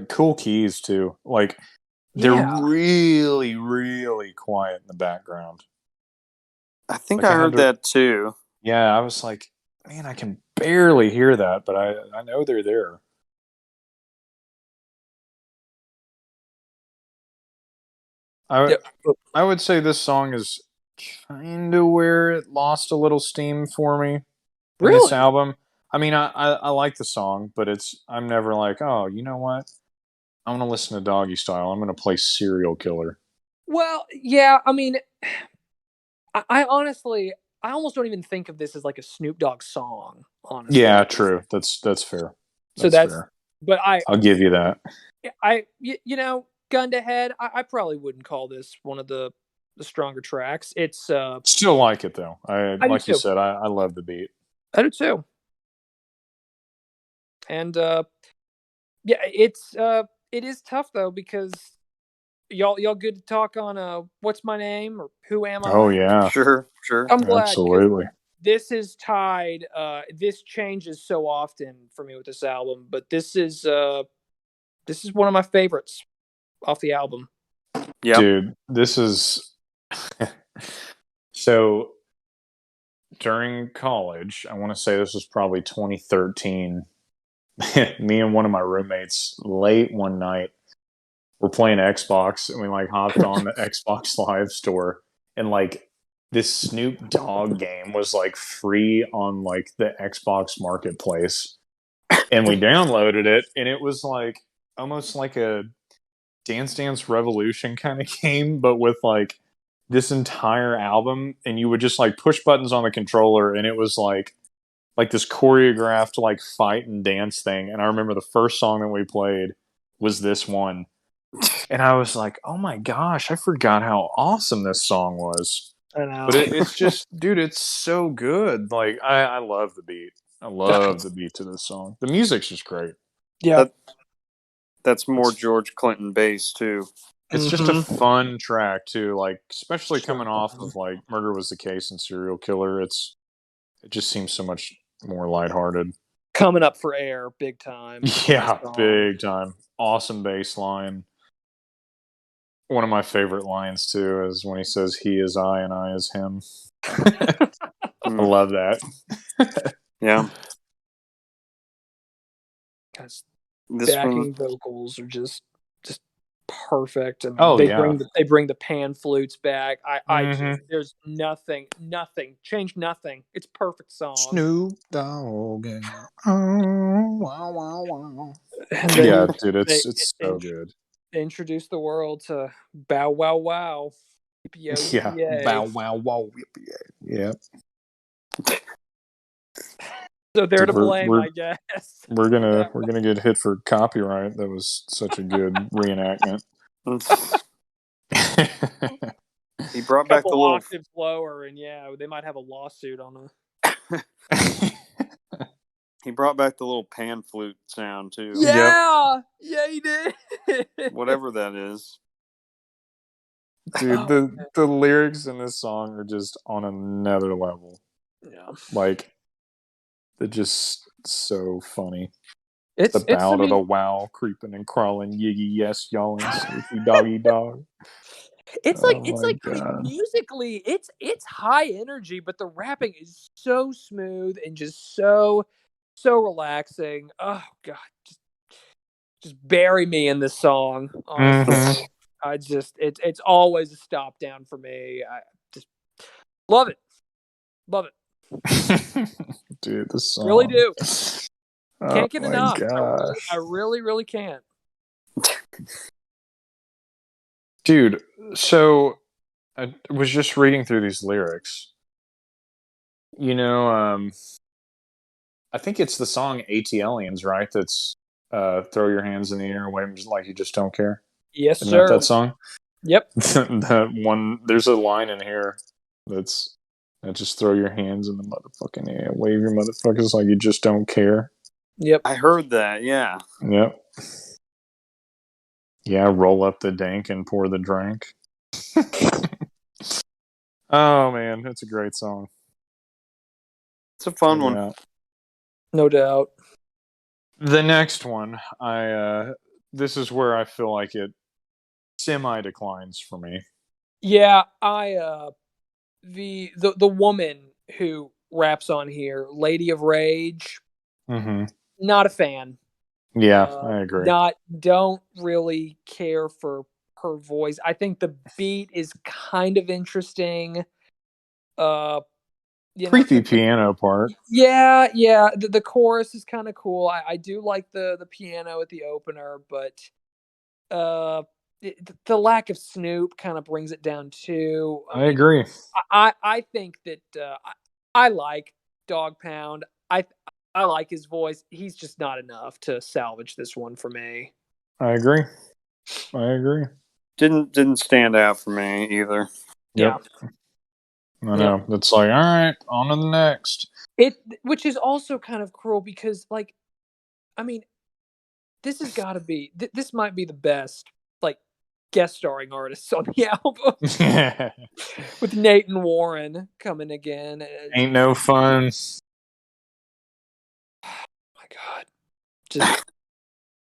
Cool keys too. Like they're Yeah. really, really quiet in the background. I think Like I I had heard to. that too. Yeah, I was like, man, I can barely hear that, but I know they're there. I Yep. I would say this song is kind of where it lost a little steam for me in this Really? album. I mean, I like the song, but I'm never like, oh, you know what? I'm gonna listen to Doggy Style. I'm gonna play Serial Killer. Well, yeah. I mean, I honestly, I almost don't even think of this as like a Snoop Dogg song. Yeah, Honestly, true. That's fair. so That's that's. fair. But I'll give you that. you know, gun to head, I probably wouldn't call this one of the stronger tracks. It's Still like it though. I do Like you too. said, I love the beat. I do too. And Yeah, it is tough though because y'all good to talk on what's my name or who am Oh I? yeah, Sure, sure. I'm glad because absolutely. this is tied. This changes so often for me with this album, but this is one of my favorites off the album. Yep. Dude, this is so during college, I want to say this was probably 2013. Me and one of my roommates late one night were playing Xbox and we like hopped on the Xbox Live store and like this Snoop Dogg game was like free on like the Xbox Marketplace. And we downloaded it and it was like almost like a Dance Dance Revolution kind of game, but with like this entire album, and you would just like push buttons on the controller, and it was like this choreographed like fight and dance thing. And I remember the first song that we played was this one, and I was like, "Oh my gosh, I forgot how awesome this song was." I know. But it's just, dude, it's so good. Like I love the beat. I love the beat to this song. The music's just great. Yeah. That's more George Clinton bass too. It's just a fun track too, like especially So coming off fun. of like Murder Was the Case and Serial Killer. It just seems so much more lighthearted. Coming up for air, big time. Yeah, big time. Awesome bass line. One of my favorite lines too is when he says "He is I and I is him." I love that. Yeah. Because This backing one, vocals are just perfect, and Oh, they yeah. bring the pan flutes back. I just Mhm. there's nothing change nothing. It's perfect song. Snoop Dogg. Oh, wow, wow, wow. And then Yeah, dude, it's so good. Introduce the world to Bow Wow Wow. Yippee-yo, Yeah, yippee-yay. bow wow wow. Yeah. So they're to Dude, blame, I guess. we're gonna get hit for copyright. That was such a good reenactment. he brought A back the couple little. octaves lower, and yeah, they might have a lawsuit on a. He brought back the little pan flute sound too. Yeah, yeah, he did. Whatever that is. Dude, the lyrics in this song are just on another level. Yeah, Like they're just so funny. it's The bout of the wow, creeping and crawling, yiggy yes, yawling, Snoopy Doggy Dog. It's Oh it's my I mean, god. musically, it's high energy, but the rapping is so smooth and just so relaxing. Oh god, just bury me in this song. Honestly, I just it's always a stop down for me. I just love it, love it. Dude, this song. Really do. Oh Can't get my enough. gosh. I really can't. Dude, so I was just reading through these lyrics. You know, I think it's the song ATLians, right? That's throw your hands in the air, wave 'em just like you just don't care. Yes, Isn't sir. that song? Yep. That one, there's a line in here that's that just throw your hands in the motherfucking air, wave your motherfuckers like you just don't care. Yep. I heard that. Yeah. Yep. Yeah, roll up the dank and pour the drink. Oh man, it's a great song. It's a fun one. Yeah. No doubt. The next one, this is where I feel like it semi declines for me. Yeah, the woman who raps on here, Lady of Rage, not a fan. Yeah, I agree. Don't really care for her voice. I think the beat is kind of interesting. Creepy piano part. Yeah. The chorus is kind of cool. I do like the piano at the opener, but the lack of Snoop kind of brings it down too. I agree. I think that I like Dog Pound. I like his voice. He's just not enough to salvage this one for me. I agree. Didn't stand out for me either. Yep. Yeah. I know. It's like, all right, on to the next. Which is also kind of cruel because, like, I mean, this has got to be. This might be the best like guest starring artists on the album with Nate and Warren coming again. Ain't no fun. My God, just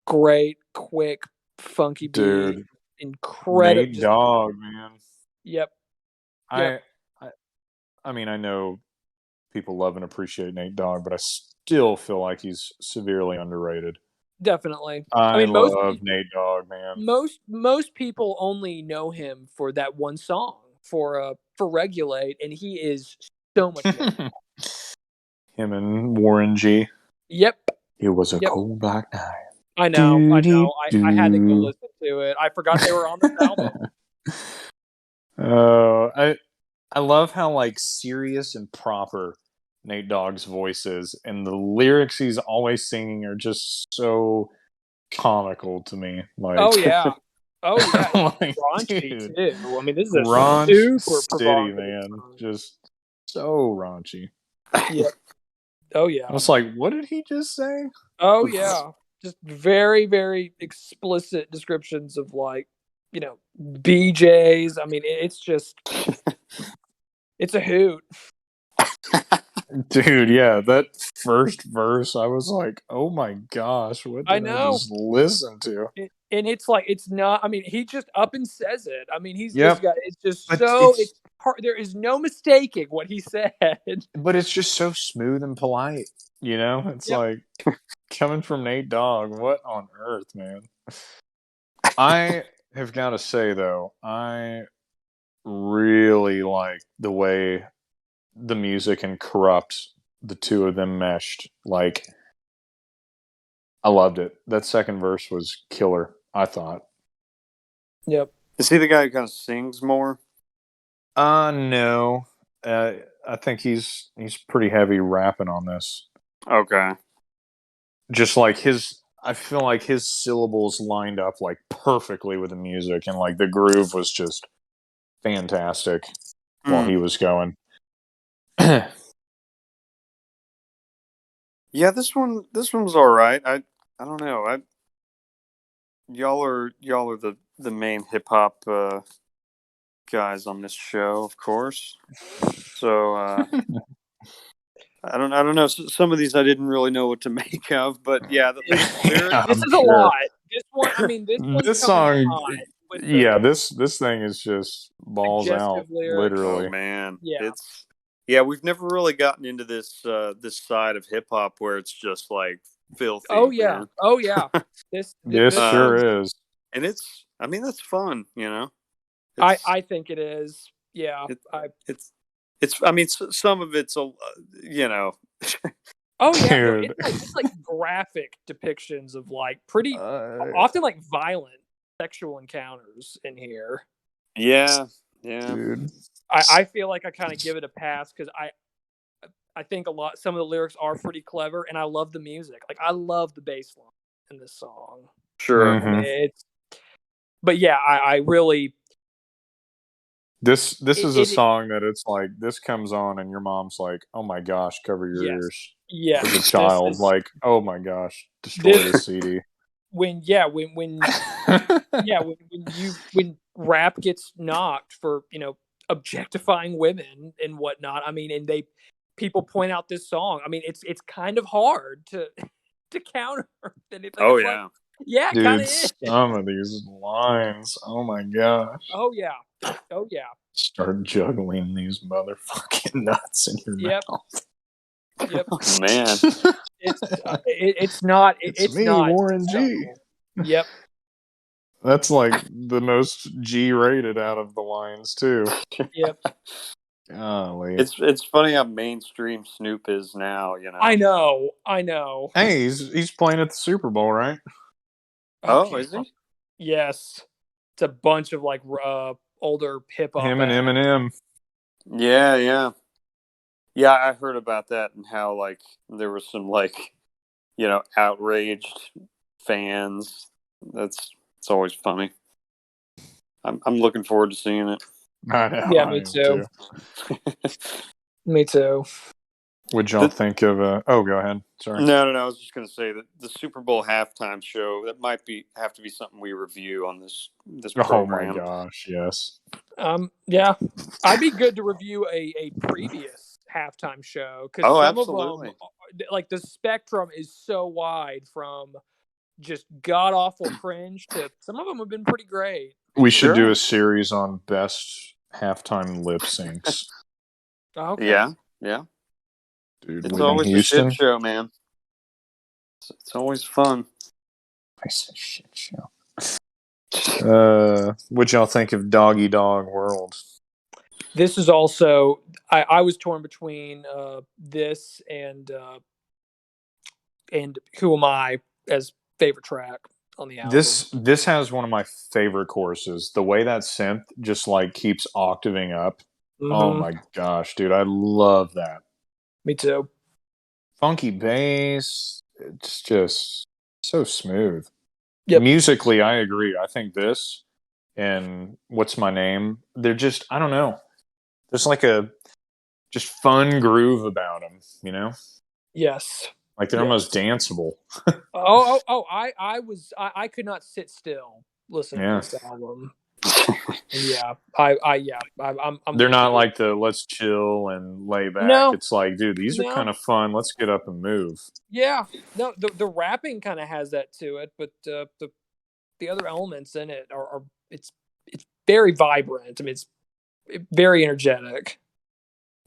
great, quick, funky beat, dude. incredible. Nate Dogg, man. Yep. I mean, I know people love and appreciate Nate Dogg, but I still feel like he's severely underrated. Definitely. I mean, love Nate Dogg, man. Most people only know him for that one song for Regulate, and he is so much more. Him and Warren G. Yep. It was a cold black night. I know. I had to go listen to it. I forgot they were on this album. I love how like serious and proper Nate Dogg's voice is, and the lyrics he's always singing are just so comical to me. Like, oh yeah, like, raunchy dude, too. I mean, this is a raunch super city, provocative man. song. Just so raunchy. Yep. Oh yeah. I was like, what did he just say? Oh yeah. Just very, very explicit descriptions of like, BJs. I mean, it's just, it's a hoot. Dude, yeah, that first verse, I was like, oh my gosh, what did I just listen to? And it's like, it's not, I mean, he just up and says it. I mean, he's Yep. this guy. It's just it's hard. There is no mistaking what he said. But it's just so smooth and polite, you know? It's like, coming from Nate Dogg, what on earth, man? I have got to say, though, I really like the way the music and Corrupt, the two of them meshed. Like, I loved it. That second verse was killer, I thought. Yep. Is he the guy who kind of sings more? No. I think he's pretty heavy rapping on this. Okay. Just like I feel like his syllables lined up like perfectly with the music, and like the groove was just fantastic while he was going. Yeah, this one's all right. I don't know. Y'all are the main hip hop guys on this show, of course. So I don't know. Some of these I didn't really know what to make of, but yeah, the lyrics. This is a lot. This one, I mean, this song. Yeah, this thing is just balls out, lyrics. literally. Oh man, yeah. We've never really gotten into this this side of hip hop where it's just like filthy. Oh yeah, man. oh yeah. This sure is, and it's. I mean, that's fun, you know. I think it is. Yeah, it's. I mean, some of it's you know. Oh yeah, no, it's like graphic depictions of like pretty often like violent sexual encounters in here. Yeah, dude. I feel like I kind of give it a pass because I think some of the lyrics are pretty clever, and I love the music. Like I love the bass line in this song. Sure, but yeah, I really. This is a song that it's like this comes on and your mom's like, oh my gosh, cover your ears. Yes, as a child, like, oh my gosh, destroy this CD. When rap gets knocked for objectifying women and whatnot. I mean, and people point out this song. I mean, it's kind of hard to counter. Yeah, dude, kind of is. Some of these lines, oh my gosh. Oh yeah. Start juggling these motherfucking nuts in your mouth. Yep. Oh, man. It's not. It's me, not Warren G. Yep. That's like the most G-rated out of the lines too. Yep. Golly. It's funny how mainstream Snoop is now. You know. I know. Hey, he's playing at the Super Bowl, right? Oh, is he? Yes. It's a bunch of like older hip hop. Him and Eminem. Yeah. I heard about that and how like there was some like outraged fans. It's always funny. I'm looking forward to seeing it. I know. Yeah, me too. Me too. Would y'all think of oh, go ahead. Sorry. No. I was just going to say that the Super Bowl halftime show, that might have to be something we review on this Oh my program. gosh, yes. Yeah, I'd be good to review a previous halftime show because some absolutely. of them, like the spectrum is so wide from just god awful cringe to some of them have been pretty great. We should do a series on best halftime lip syncs. Okay. Yeah. Dude, It's Whitney always Houston. a shit show, man. It's always fun. It's a shit show. What y'all think of Doggy Dog World? This is also I was torn between this and Who Am I as favorite track on the album. This has one of my favorite choruses. The way that synth just like keeps octaving up. Mm-hmm. Oh my gosh, dude, I love that. Me too. Funky bass. It's just so smooth. Yep. Musically, I agree. I think this and What's My Name, they're just, I don't know. There's like a just fun groove about them, you know? Yes. Like they're almost danceable. I could not sit still listening to this album. I'm they're not like the let's chill and lay back. No, it's like, dude, these are kind of fun. Let's get up and move. Yeah. No, the rapping kind of has that to it, but the other elements in it are it's very vibrant. I mean, it's very energetic.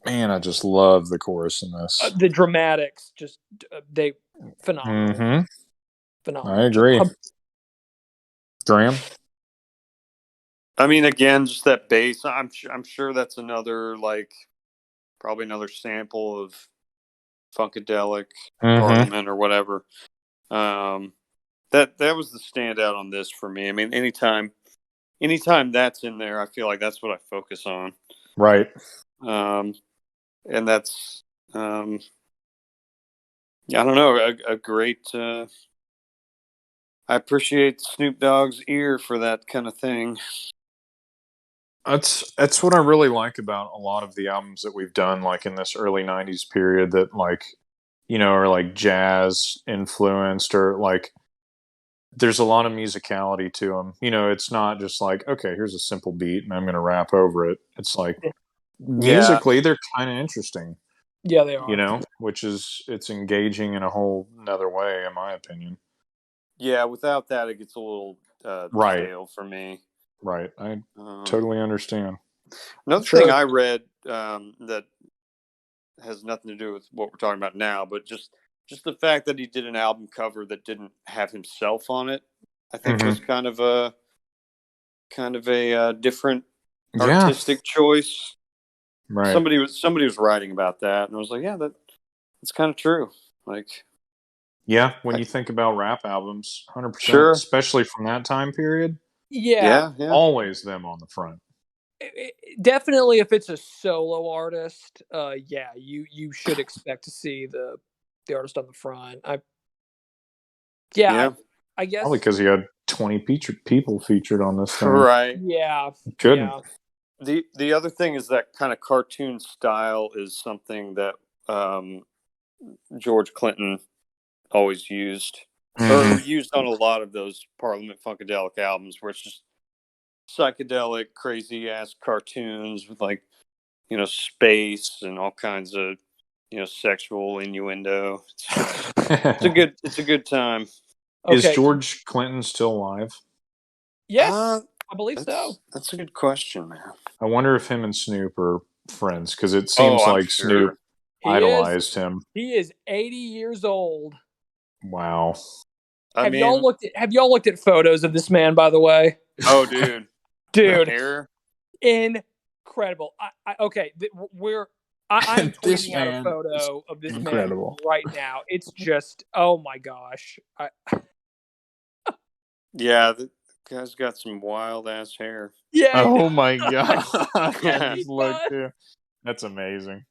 Man, I just love the chorus in this. The dramatics, just they phenomenal. Mm-hmm. Phenomenal. I agree. Graham. I mean, again, just that bass. I'm sure that's probably another sample of Funkadelic Parliament or whatever. That was the standout on this for me. I mean, anytime that's in there, I feel like that's what I focus on. Right. And that's I don't know, a great. I appreciate Snoop Dogg's ear for that kind of thing. That's what I really like about a lot of the albums that we've done, like in this early '90s period, that like, you know, are like jazz influenced, or like there's a lot of musicality to them. You know, it's not just like, okay, here's a simple beat and I'm going to rap over it. It's like musically they're kind of interesting. Yeah, they are. You know, it's engaging in a whole another way, in my opinion. Yeah, without that, it gets a little stale for me. Right, I totally understand. Another thing I read that has nothing to do with what we're talking about now, but just the fact that he did an album cover that didn't have himself on it, I think was kind of a different artistic choice. Right. Somebody was writing about that, and I was like, yeah, that's kind of true. Like, yeah, when you think about rap albums, 100%, sure, especially from that time period. Yeah. Always them on the front. Definitely, if it's a solo artist, you should expect to see the artist on the front. I guess probably because he had 20 people featured on this thing. Right. Yeah. Couldn't. Yeah. The other thing is that kind of cartoon style is something that George Clinton always used, or used on a lot of those Parliament Funkadelic albums, where it's just psychedelic, crazy ass cartoons with, like, you know, space and all kinds of, you know, sexual innuendo. It's a good time. Okay. Is George Clinton still alive? Yes, I believe so. That's a good question, man. I wonder if him and Snoop are friends, because it seems like Snoop idolized him. He is 80 years old. Wow. Have y'all looked at photos of this man, by the way? Oh, dude. Dude. Hair. Incredible. I'm tweeting out a photo of this man right now. It's just, oh my gosh. Yeah, the guy's got some wild ass hair. Yeah. Oh my god. That's amazing.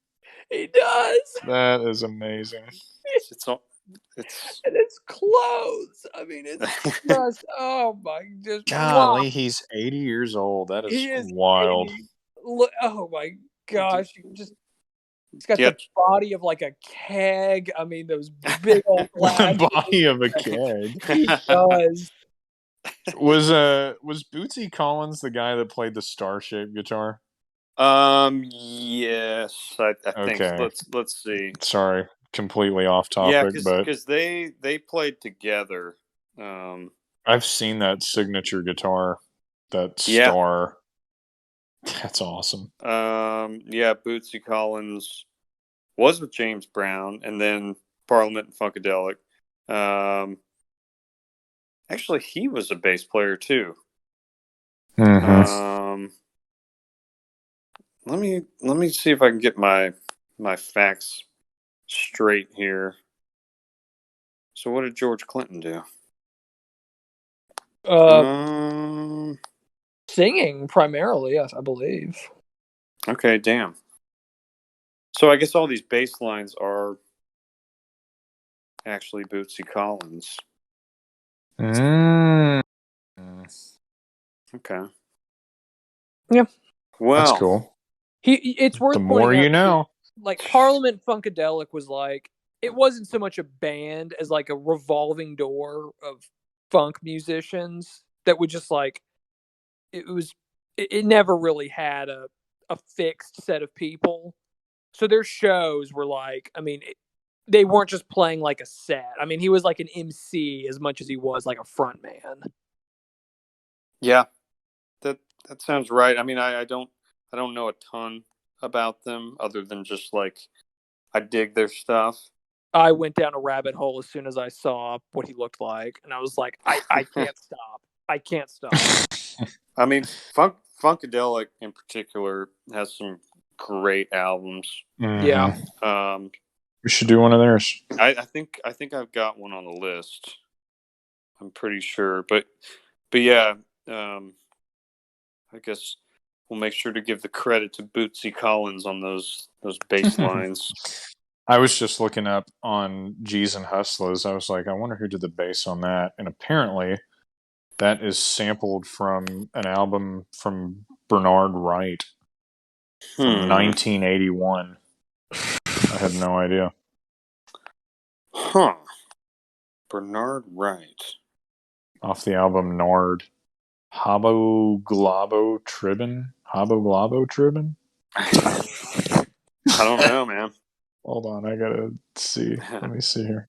He does. That is amazing. And it's clothes. I mean, it's just, oh my, just golly, he's 80 years old. That is wild. Look, oh my gosh, He's got the body of like a keg. I mean, those big old glasses. The body of a keg. He does. Was Bootsy Collins the guy that played the star-shaped guitar? Yes, I think. Okay. Let's see. Sorry, completely off topic, but because they played together. I've seen that signature guitar, that star. That's awesome. Bootsy Collins was with James Brown, and then Parliament and Funkadelic. Actually, he was a bass player too. Mm-hmm. Let me see if I can get my facts straight here. So, what did George Clinton do? Singing primarily, yes, I believe. Okay, damn. So I guess all these bass lines are actually Bootsy Collins. Okay. Yeah. Well, that's cool. It's worth the more pointing out, you know. Like Parliament Funkadelic was like, it wasn't so much a band as like a revolving door of funk musicians that would just like, it never really had a fixed set of people. So their shows were like, I mean, they weren't just playing like a set. I mean, he was like an MC as much as he was like a front man. Yeah, that sounds right. I mean, I don't know a ton about them other than just like I dig their stuff. I went down a rabbit hole as soon as I saw what he looked like, and I was like, I can't stop. I can't stop. I mean, Funkadelic in particular has some great albums. Mm-hmm. Yeah. We should do one of theirs. I think I've got one on the list. I'm pretty sure, but yeah. I guess we'll make sure to give the credit to Bootsy Collins on those bass lines. I was just looking up on G's and Hustlers. I was like, I wonder who did the bass on that. And apparently that is sampled from an album from Bernard Wright from 1981. I had no idea. Huh. Bernard Wright. Off the album Nard. Habo Glabo Tribbin? I don't know, man. Hold on, I gotta see. Let me see here.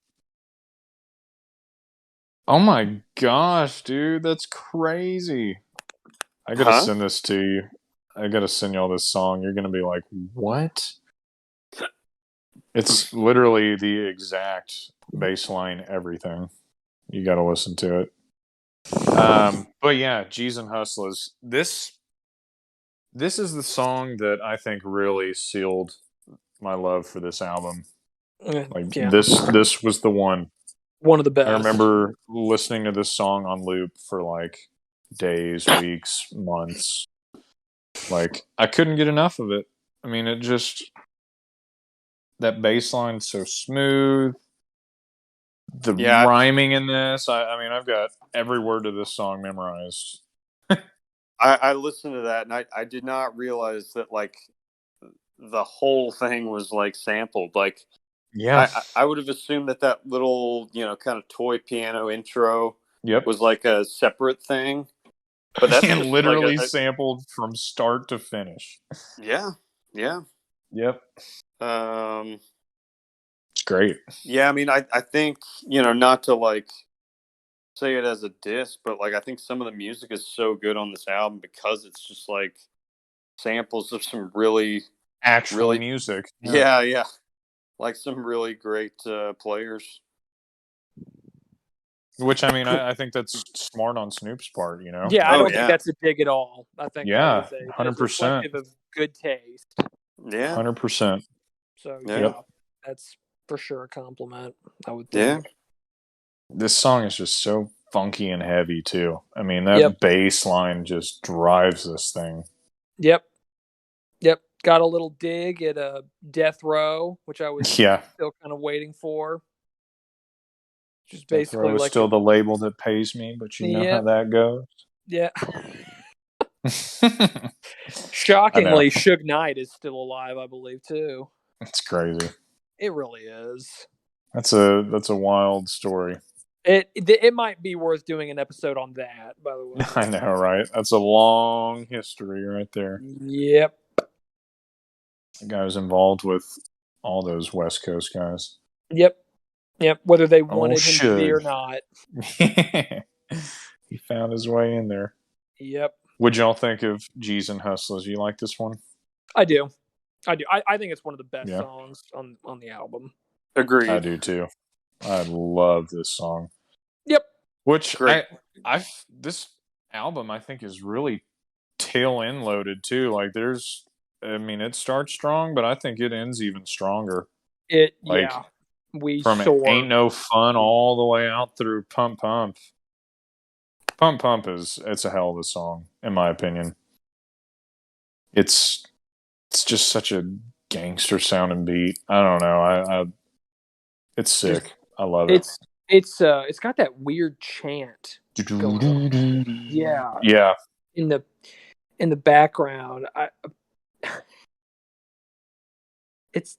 Oh my gosh, dude, that's crazy. I gotta send this to you. I gotta send y'all this song. You're gonna be like, what? It's literally the exact baseline everything. You gotta listen to it. But yeah, G's and Hustlers. This is the song that I think really sealed my love for this album. Like this was the one. One of the best. I remember listening to this song on loop for like days, weeks, months. Like I couldn't get enough of it. I mean, it just that bass line's so smooth. The rhyming in this, I mean, I've got every word of this song memorized. I listened to that and I did not realize that like the whole thing was like sampled. Like, yeah, I would have assumed that little, kind of toy piano intro was like a separate thing. But that's literally like sampled from start to finish. Yeah. Yeah. Yep. It's great. Yeah, I mean, I think, not to like say it as a diss, but like I think some of the music is so good on this album because it's just like samples of some really actual music. Yeah. Like some really great players. Which, I mean, I think that's smart on Snoop's part, you know? Yeah, I don't think that's a dig at all. I think that is 100%. reflective of good taste. Yeah. 100%. So, yeah, that's for sure a compliment, I would think. Yeah. This song is just so funky and heavy, too. I mean, that bass line just drives this thing. Yep. Got a little dig at a Death Row, which I was still kind of waiting for. Just basically like still the label that pays me, but you know how that goes. Yeah. Shockingly, Suge Knight is still alive, I believe, too. It's crazy. It really is. That's a wild story. It might be worth doing an episode on that, by the way. I know, right? That's a long history right there. Yep. The guy was involved with all those West Coast guys. Yep. Whether they wanted him to be Suge. or not. He found his way in there. Yep. What'd y'all think of G's and Hustlers? You like this one? I do. I think it's one of the best Yeah. songs on the album. Agreed. I do too. I love this song. Yep. Which Great. this album I think is really tail end loaded too. Like it starts strong, but I think it ends even stronger. We from soar. Ain't No Fun all the way out through Pump Pump. Pump Pump it's a hell of a song, in my opinion. It's just such a gangster sounding beat. I don't know. It's sick. I love it. It's got that weird chant going on. Yeah. In the background. He's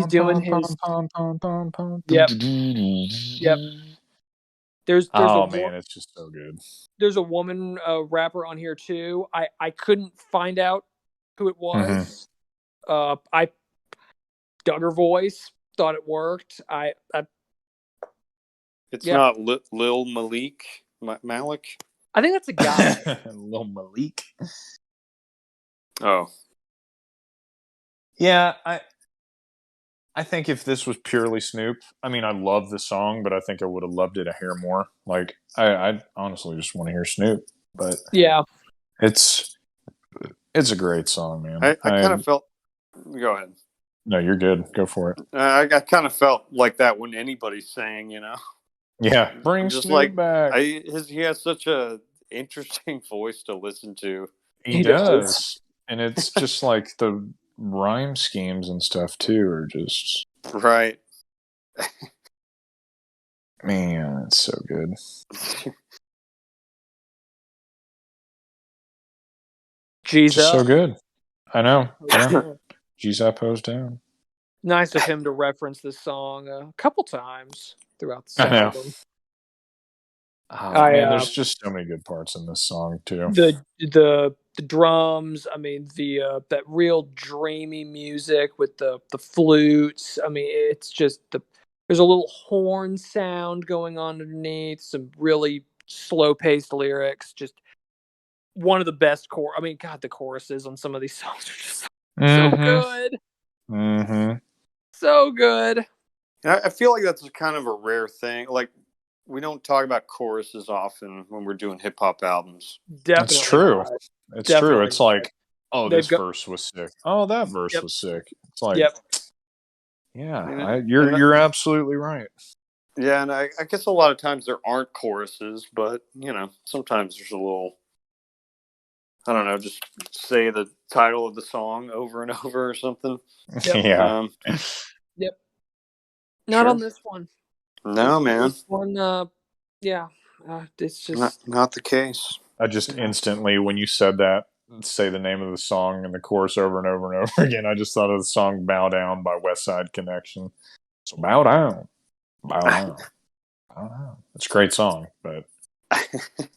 doing his. Yep. There's man, it's just so good. There's a woman rapper on here too. I couldn't find out who it was. I dug her voice, thought it worked. It's not Lil Malik. Malik. I think that's a guy. Lil Malik. Oh. Yeah, I think if this was purely Snoop, I mean, I love the song, but I think I would have loved it a hair more. Like, I honestly just want to hear Snoop, but yeah, it's a great song, man. I kind of felt. Go ahead. No, you're good. Go for it. I kind of felt like that when anybody's saying, Yeah, bring just Snoop back. he has such a interesting voice to listen to. He does. And it's just like the rhyme schemes and stuff too are just right. Man, it's so good. G's up. So good. I know. Yeah. G's up, O's down. Nice of him to reference this song a couple times throughout the album. Man, there's just so many good parts in this song too. The drums, I mean, that real dreamy music with the flutes. I mean, it's just there's a little horn sound going on underneath, some really slow paced lyrics. Just one of the best I mean, God, the choruses on some of these songs are just so good. Mm-hmm. So good. I feel like that's kind of a rare thing. Like, we don't talk about choruses often when we're doing hip hop albums. Definitely. It's true. Not. It's true. It's like, oh, this verse was sick. Oh, that verse Yep. was sick. It's like, yeah, you're absolutely right. Yeah, and I guess a lot of times there aren't choruses, but sometimes there's a little. I don't know, just say the title of the song over and over or something. Yep. Yeah. Yep. Not on this one. No, man. This one, it's just not the case. I just instantly, when you said that, say the name of the song and the chorus over and over and over again, I just thought of the song "Bow Down" by West Side Connection. So bow down, bow down, bow down. It's a great song, but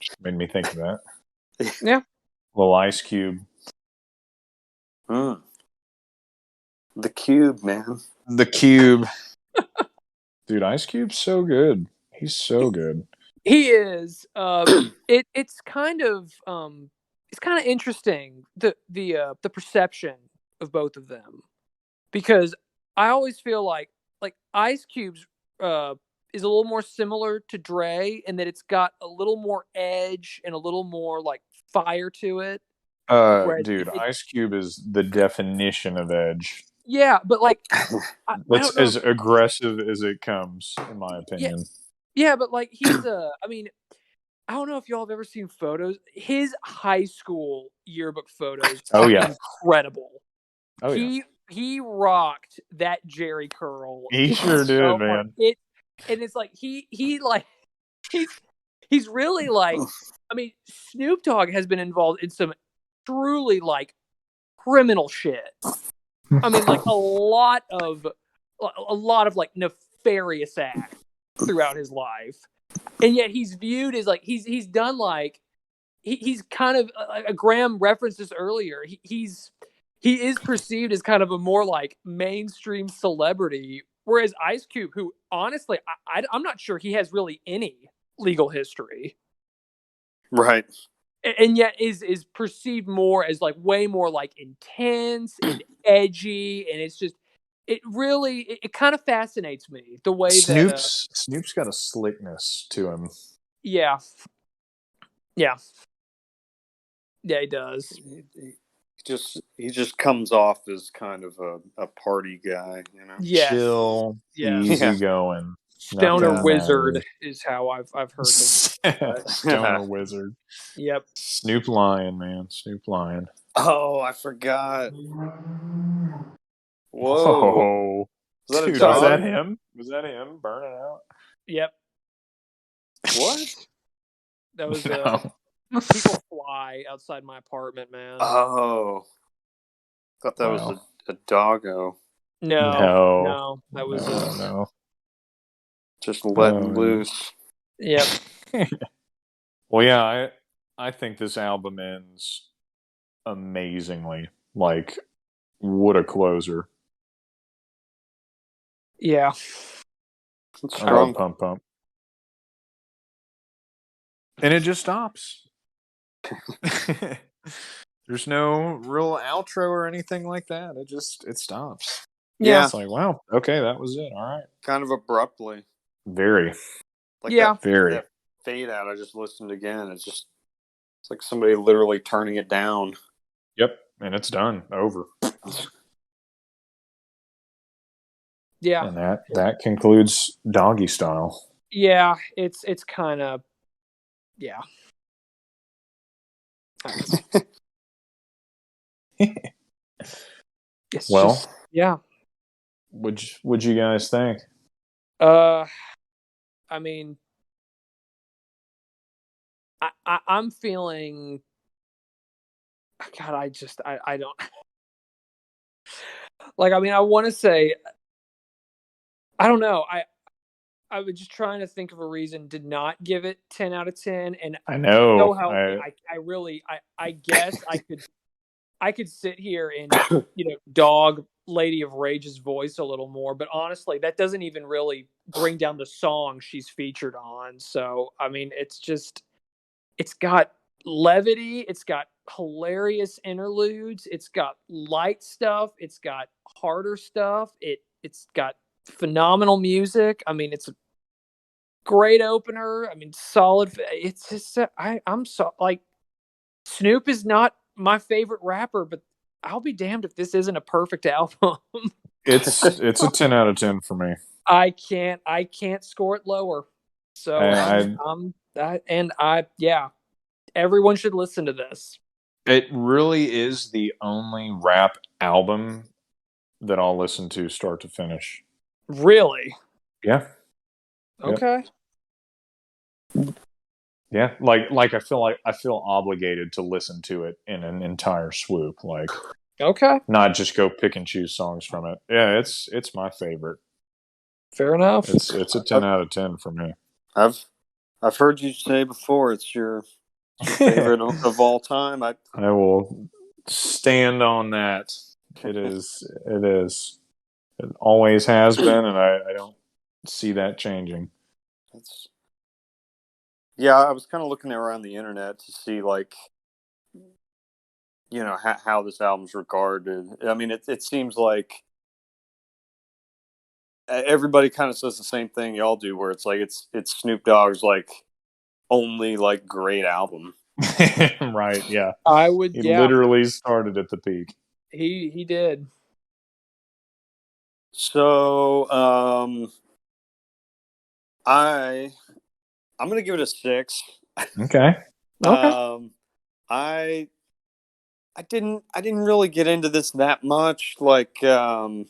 just made me think of that. Yeah. Little Ice Cube. The Cube, man. The Cube. Dude, Ice Cube's so good. He's so good. He is. It's kind of interesting the perception of both of them, because I always feel like Ice Cube's is a little more similar to Dre in that it's got a little more edge and a little more like fire to it. Dude, Ice Cube is the definition of edge. Yeah, but like it's as aggressive as it comes, in my opinion. Yeah, but like he's I mean, I don't know if y'all have ever seen photos. His high school yearbook photos are incredible. Oh, he rocked that Jerry curl. He sure did, man. And it's like he's really like, I mean, Snoop Dogg has been involved in some truly like criminal shit. I mean, like a lot of like nefarious acts throughout his life, and yet he's viewed as like he's done like he's kind of Graham referenced this earlier. He is perceived as kind of a more like mainstream celebrity, whereas Ice Cube, who honestly I'm not sure he has really any legal history, Right. and yet is perceived more as like way more like intense and edgy, and it's just it kind of fascinates me the way that Snoop's got a slickness to him. yeah yeah he does. He just comes off as kind of a party guy, you know. Yes. Chill, Yes. easy going. Stoner Nothing wizard matters. is how I've heard him. Stoner wizard. Yep. Snoop Lion, man. Snoop Lion. Oh, I forgot. Whoa. Oh, Was that dude, a dog? was that him? Was that him burning out? Yep. What? That was No. people fly outside my apartment, man. Oh. Thought that was a doggo. No. That was no. Just letting loose. Yep. Well, yeah, I think this album ends amazingly. Like, what a closer. Yeah. I love Pump Pump. And it just stops. There's no real outro or anything like that. It stops. Yeah. It's like, wow, okay, that was it. All right. Kind of abruptly. Very. Like very. That fade out I just listened again. It's like somebody literally turning it down. Yep. And it's done. Over. Yeah. And that concludes Doggystyle. Yeah, it's kind of yeah. Well, just, yeah. What'd you guys think? I mean, I'm feeling. God, I don't like. I mean, I want to say, I don't know. I was just trying to think of a reason to not give it 10 out of 10, and I know. I really I guess I could sit here and dog Lady of Rage's voice a little more, but honestly, that doesn't even really bring down the song she's featured on. So I mean, it's got levity, it's got hilarious interludes, it's got light stuff, it's got harder stuff, it's got phenomenal music. I mean, it's a great opener. I mean, solid. It's just I'm so like Snoop is not my favorite rapper, but I'll be damned if this isn't a perfect album. It's a 10 out of 10 for me. I can't score it lower. So yeah, everyone should listen to this. It really is the only rap album that I'll listen to start to finish. Really? Yeah. Okay. Yep. Yeah, like I feel obligated to listen to it in an entire swoop, like okay, not just go pick and choose songs from it. Yeah, it's my favorite. Fair enough. It's a 10 out of 10 for me. I've heard you say before it's your favorite of all time. I will stand on that. It is. It always has been, and I don't see that changing. Yeah, I was kind of looking around the internet to see, like, how this album's regarded. I mean, it seems like everybody kind of says the same thing y'all do, where it's like it's Snoop Dogg's like only like great album. Right? Yeah, I would. He literally started at the peak. He did. So, I'm gonna give it a 6. Okay. I didn't really get into this that much, like, and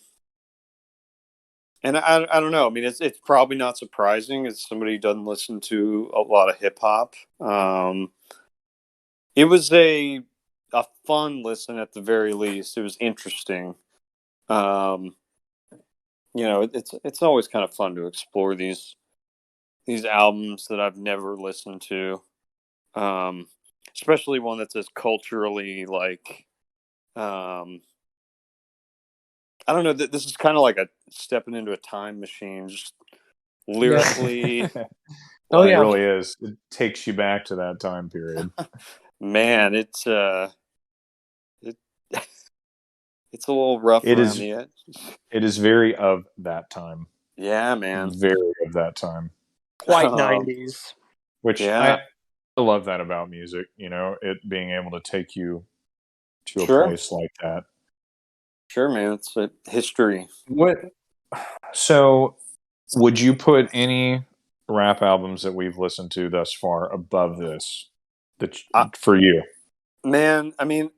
I don't know. I mean, it's probably not surprising as somebody who doesn't listen to a lot of hip hop. It was a a fun listen at the very least. It was interesting. It's always kind of fun to explore these albums that I've never listened to, especially one that's as culturally like. I don't know. This is kind of like a stepping into a time machine, just lyrically. Oh, yeah. It really is. It takes you back to that time period. Man, it's it's a little rough around the edge. It is very of that time. Yeah, man. Very of that time. Quite 90s. Which I love that about music, it being able to take you to a place like that. Sure, man. It's a history. So, would you put any rap albums that we've listened to thus far above this for you? Man, I mean,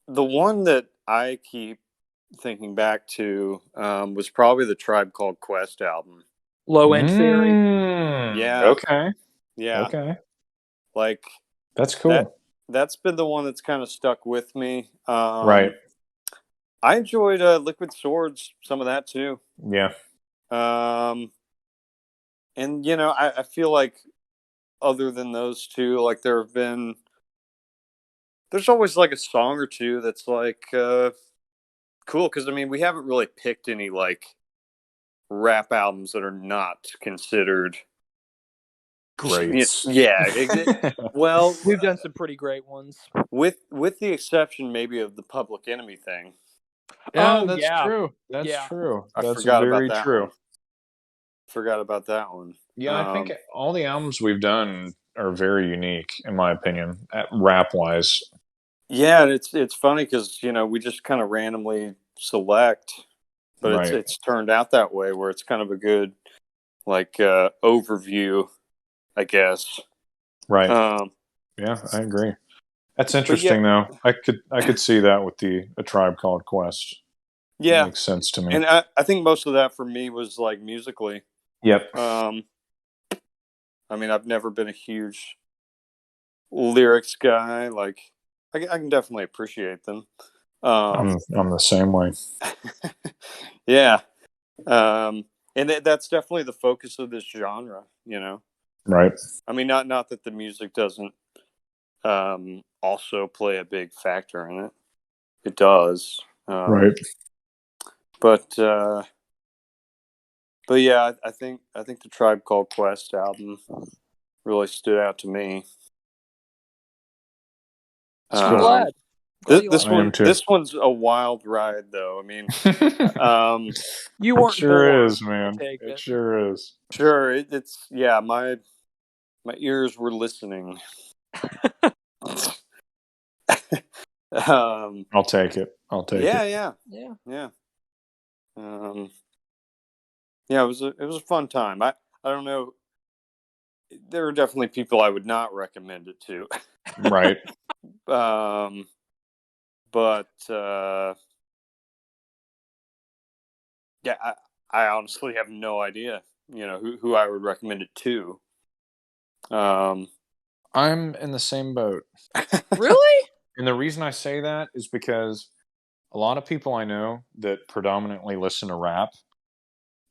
the one that I keep thinking back to was probably the Tribe Called Quest album. Low End Theory. Yeah. Okay. Yeah. Okay. Like, that's cool. That's been the one that's kind of stuck with me. Right. I enjoyed Liquid Swords, some of that too. Yeah. And I feel like other than those two, like there's always like a song or two that's like cool, because I mean we haven't really picked any like rap albums that are not considered greats. Yeah. Well, we've done some pretty great ones, with the exception maybe of the Public Enemy thing. Yeah, that's true. That's true. That's very true. Forgot about that one. Yeah, I think all the albums we've done are very unique, in my opinion, rap wise. Yeah, it's funny because we just kind of randomly select, but it's turned out that way where it's kind of a good like overview, I guess. Right. Yeah, I agree. That's interesting, though. I could see that with A Tribe Called Quest. Yeah, it makes sense to me. And I think most of that for me was like musically. Yep. I mean, I've never been a huge lyrics guy. Like, I can definitely appreciate them. I'm the same way. Yeah. And that's definitely the focus of this genre, Right. I mean, not that the music doesn't also play a big factor in it. It does. Right. But yeah, I think the Tribe Called Quest album really stood out to me. I'm glad. This one's a wild ride, though. I mean, you weren't. It sure is, man. It sure is. Sure, it's my ears were listening. I'll take it. Yeah. Yeah. Yeah, it was a fun time. I don't know. There are definitely people I would not recommend it to. Right. But yeah, I honestly have no idea, who I would recommend it to. I'm in the same boat. Really? And the reason I say that is because a lot of people I know that predominantly listen to rap,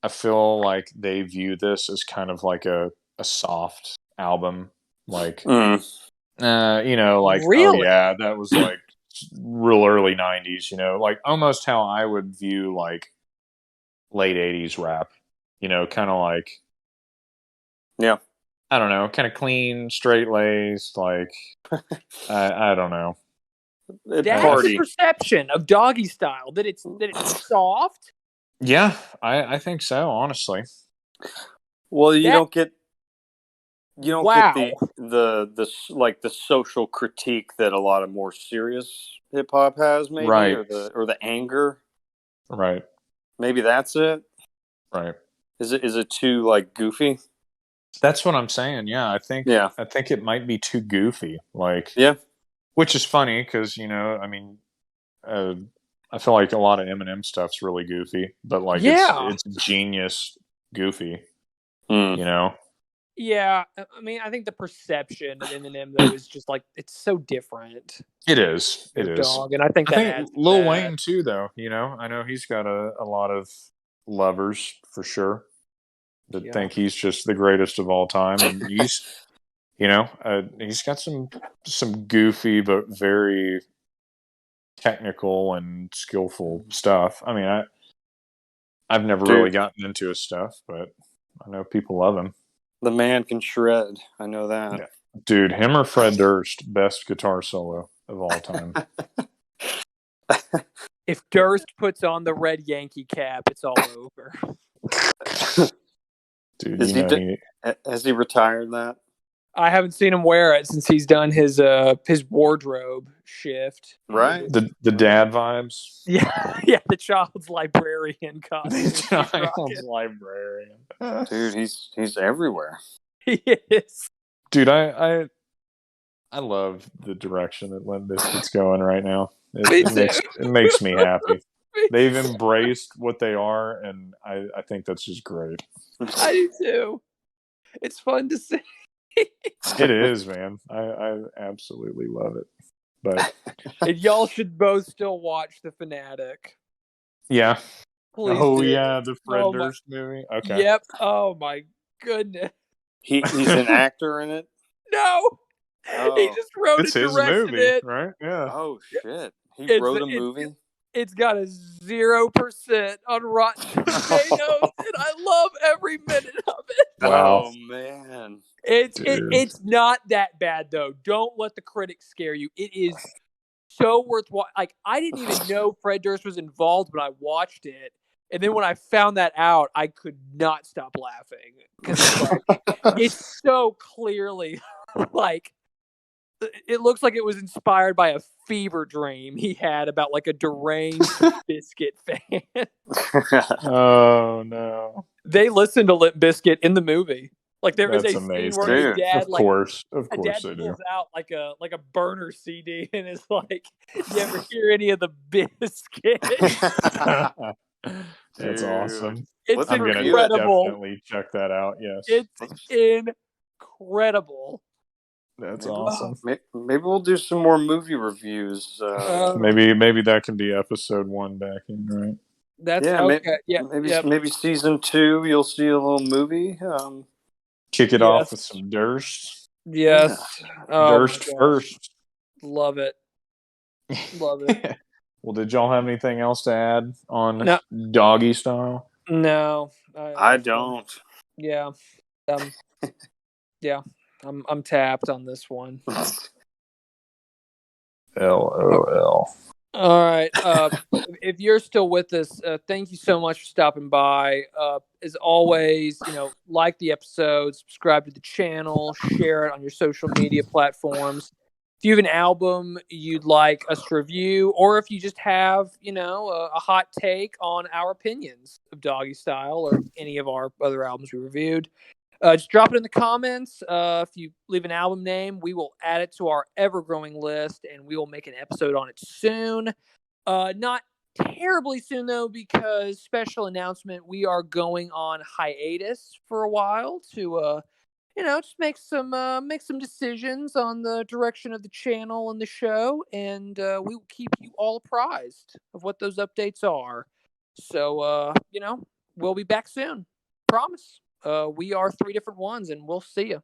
I feel like they view this as kind of like a soft album. Like, like, really? Oh yeah, that was like real early 90s, like almost how I would view like late 80s rap, kind of like, yeah, I don't know, kind of clean, straight laced, like, I don't know. That's the perception of Doggystyle, that it's soft. Yeah, I think so, honestly. Well, you don't get the like the social critique that a lot of more serious hip hop has, maybe, right? Or the anger, right? Maybe that's it, right? Is it too like goofy? That's what I'm saying. Yeah, I think it might be too goofy. Like, which is funny because I mean, I feel like a lot of Eminem stuff's really goofy, but like it's genius goofy, Yeah, I mean, I think the perception of Eminem though is just like it's so different. It is. It Snoop is. Dogg, and I think I that think adds to Lil that. Wayne too, though. I know he's got a lot of lovers for sure that Yeah. think he's just the greatest of all time, and he's got some goofy but very technical and skillful stuff. I mean, I've never really Dude, gotten into his stuff, but I know people love him. the man can shred. I know that. Yeah. Dude, him or Fred Durst, best guitar solo of all time. If Durst puts on the red Yankee cap, it's all over. Dude, Has he retired that? I haven't seen him wear it since he's done his wardrobe shift. Right. The dad vibes. Yeah, yeah, the child's librarian costume. The child's librarian. Dude, he's everywhere. He is. Dude, I love the direction that Limp Bizkit's going right now. It makes me happy. They've embraced what they are, and I think that's just great. I do too. It's fun to see. It is, man. I absolutely love it. But And y'all should both still watch The Fanatic. yeah. Please Oh do. yeah, the Fred Durst movie. Okay. Yep. Oh my goodness. He's an actor in it. No. Oh. He just wrote It's and his directed movie, it. right? Yeah. Oh shit! He wrote a movie. It's got a 0% on Rotten Tomatoes, and I love every minute of it. Wow. Oh man, it's not that bad though. Don't let the critics scare you. It is so worthwhile. Like I didn't even know Fred Durst was involved when I watched it, and then when I found that out, I could not stop laughing because it's so clearly like. It looks like it was inspired by a fever dream he had about like a deranged Biscuit fan. Oh no! They listened to Limp Bizkit in the movie. Like there is That's a scene amazing. where a Dude, dad, of course they do. pulls out like a burner CD and is like, "You ever hear any of the Biscuit?" That's awesome. It's I'm gonna incredible. definitely check that out. Yes, It's incredible. that's awesome. Maybe we'll do some more movie reviews. Maybe that can be episode 1 back in, right? That's okay. Maybe season 2 you'll see a little movie. Kick it off with some Durst. Yes. Yeah. Oh, Durst first. Love it. Love it. Well, did y'all have anything else to add on Doggystyle? No, I don't. Yeah. Yeah. I'm tapped on this one. LOL. All right. If you're still with us, thank you so much for stopping by. As always, like the episode, subscribe to the channel, share it on your social media platforms. If you have an album you'd like us to review, or if you just have, a hot take on our opinions of Doggystyle or any of our other albums we reviewed, just drop it in the comments. If you leave an album name, we will add it to our ever-growing list, and we will make an episode on it soon. Not terribly soon, though, because special announcement, we are going on hiatus for a while to, just make some decisions on the direction of the channel and the show, and we will keep you all apprised of what those updates are. So, we'll be back soon. Promise. We are 3 different ones, and we'll see you.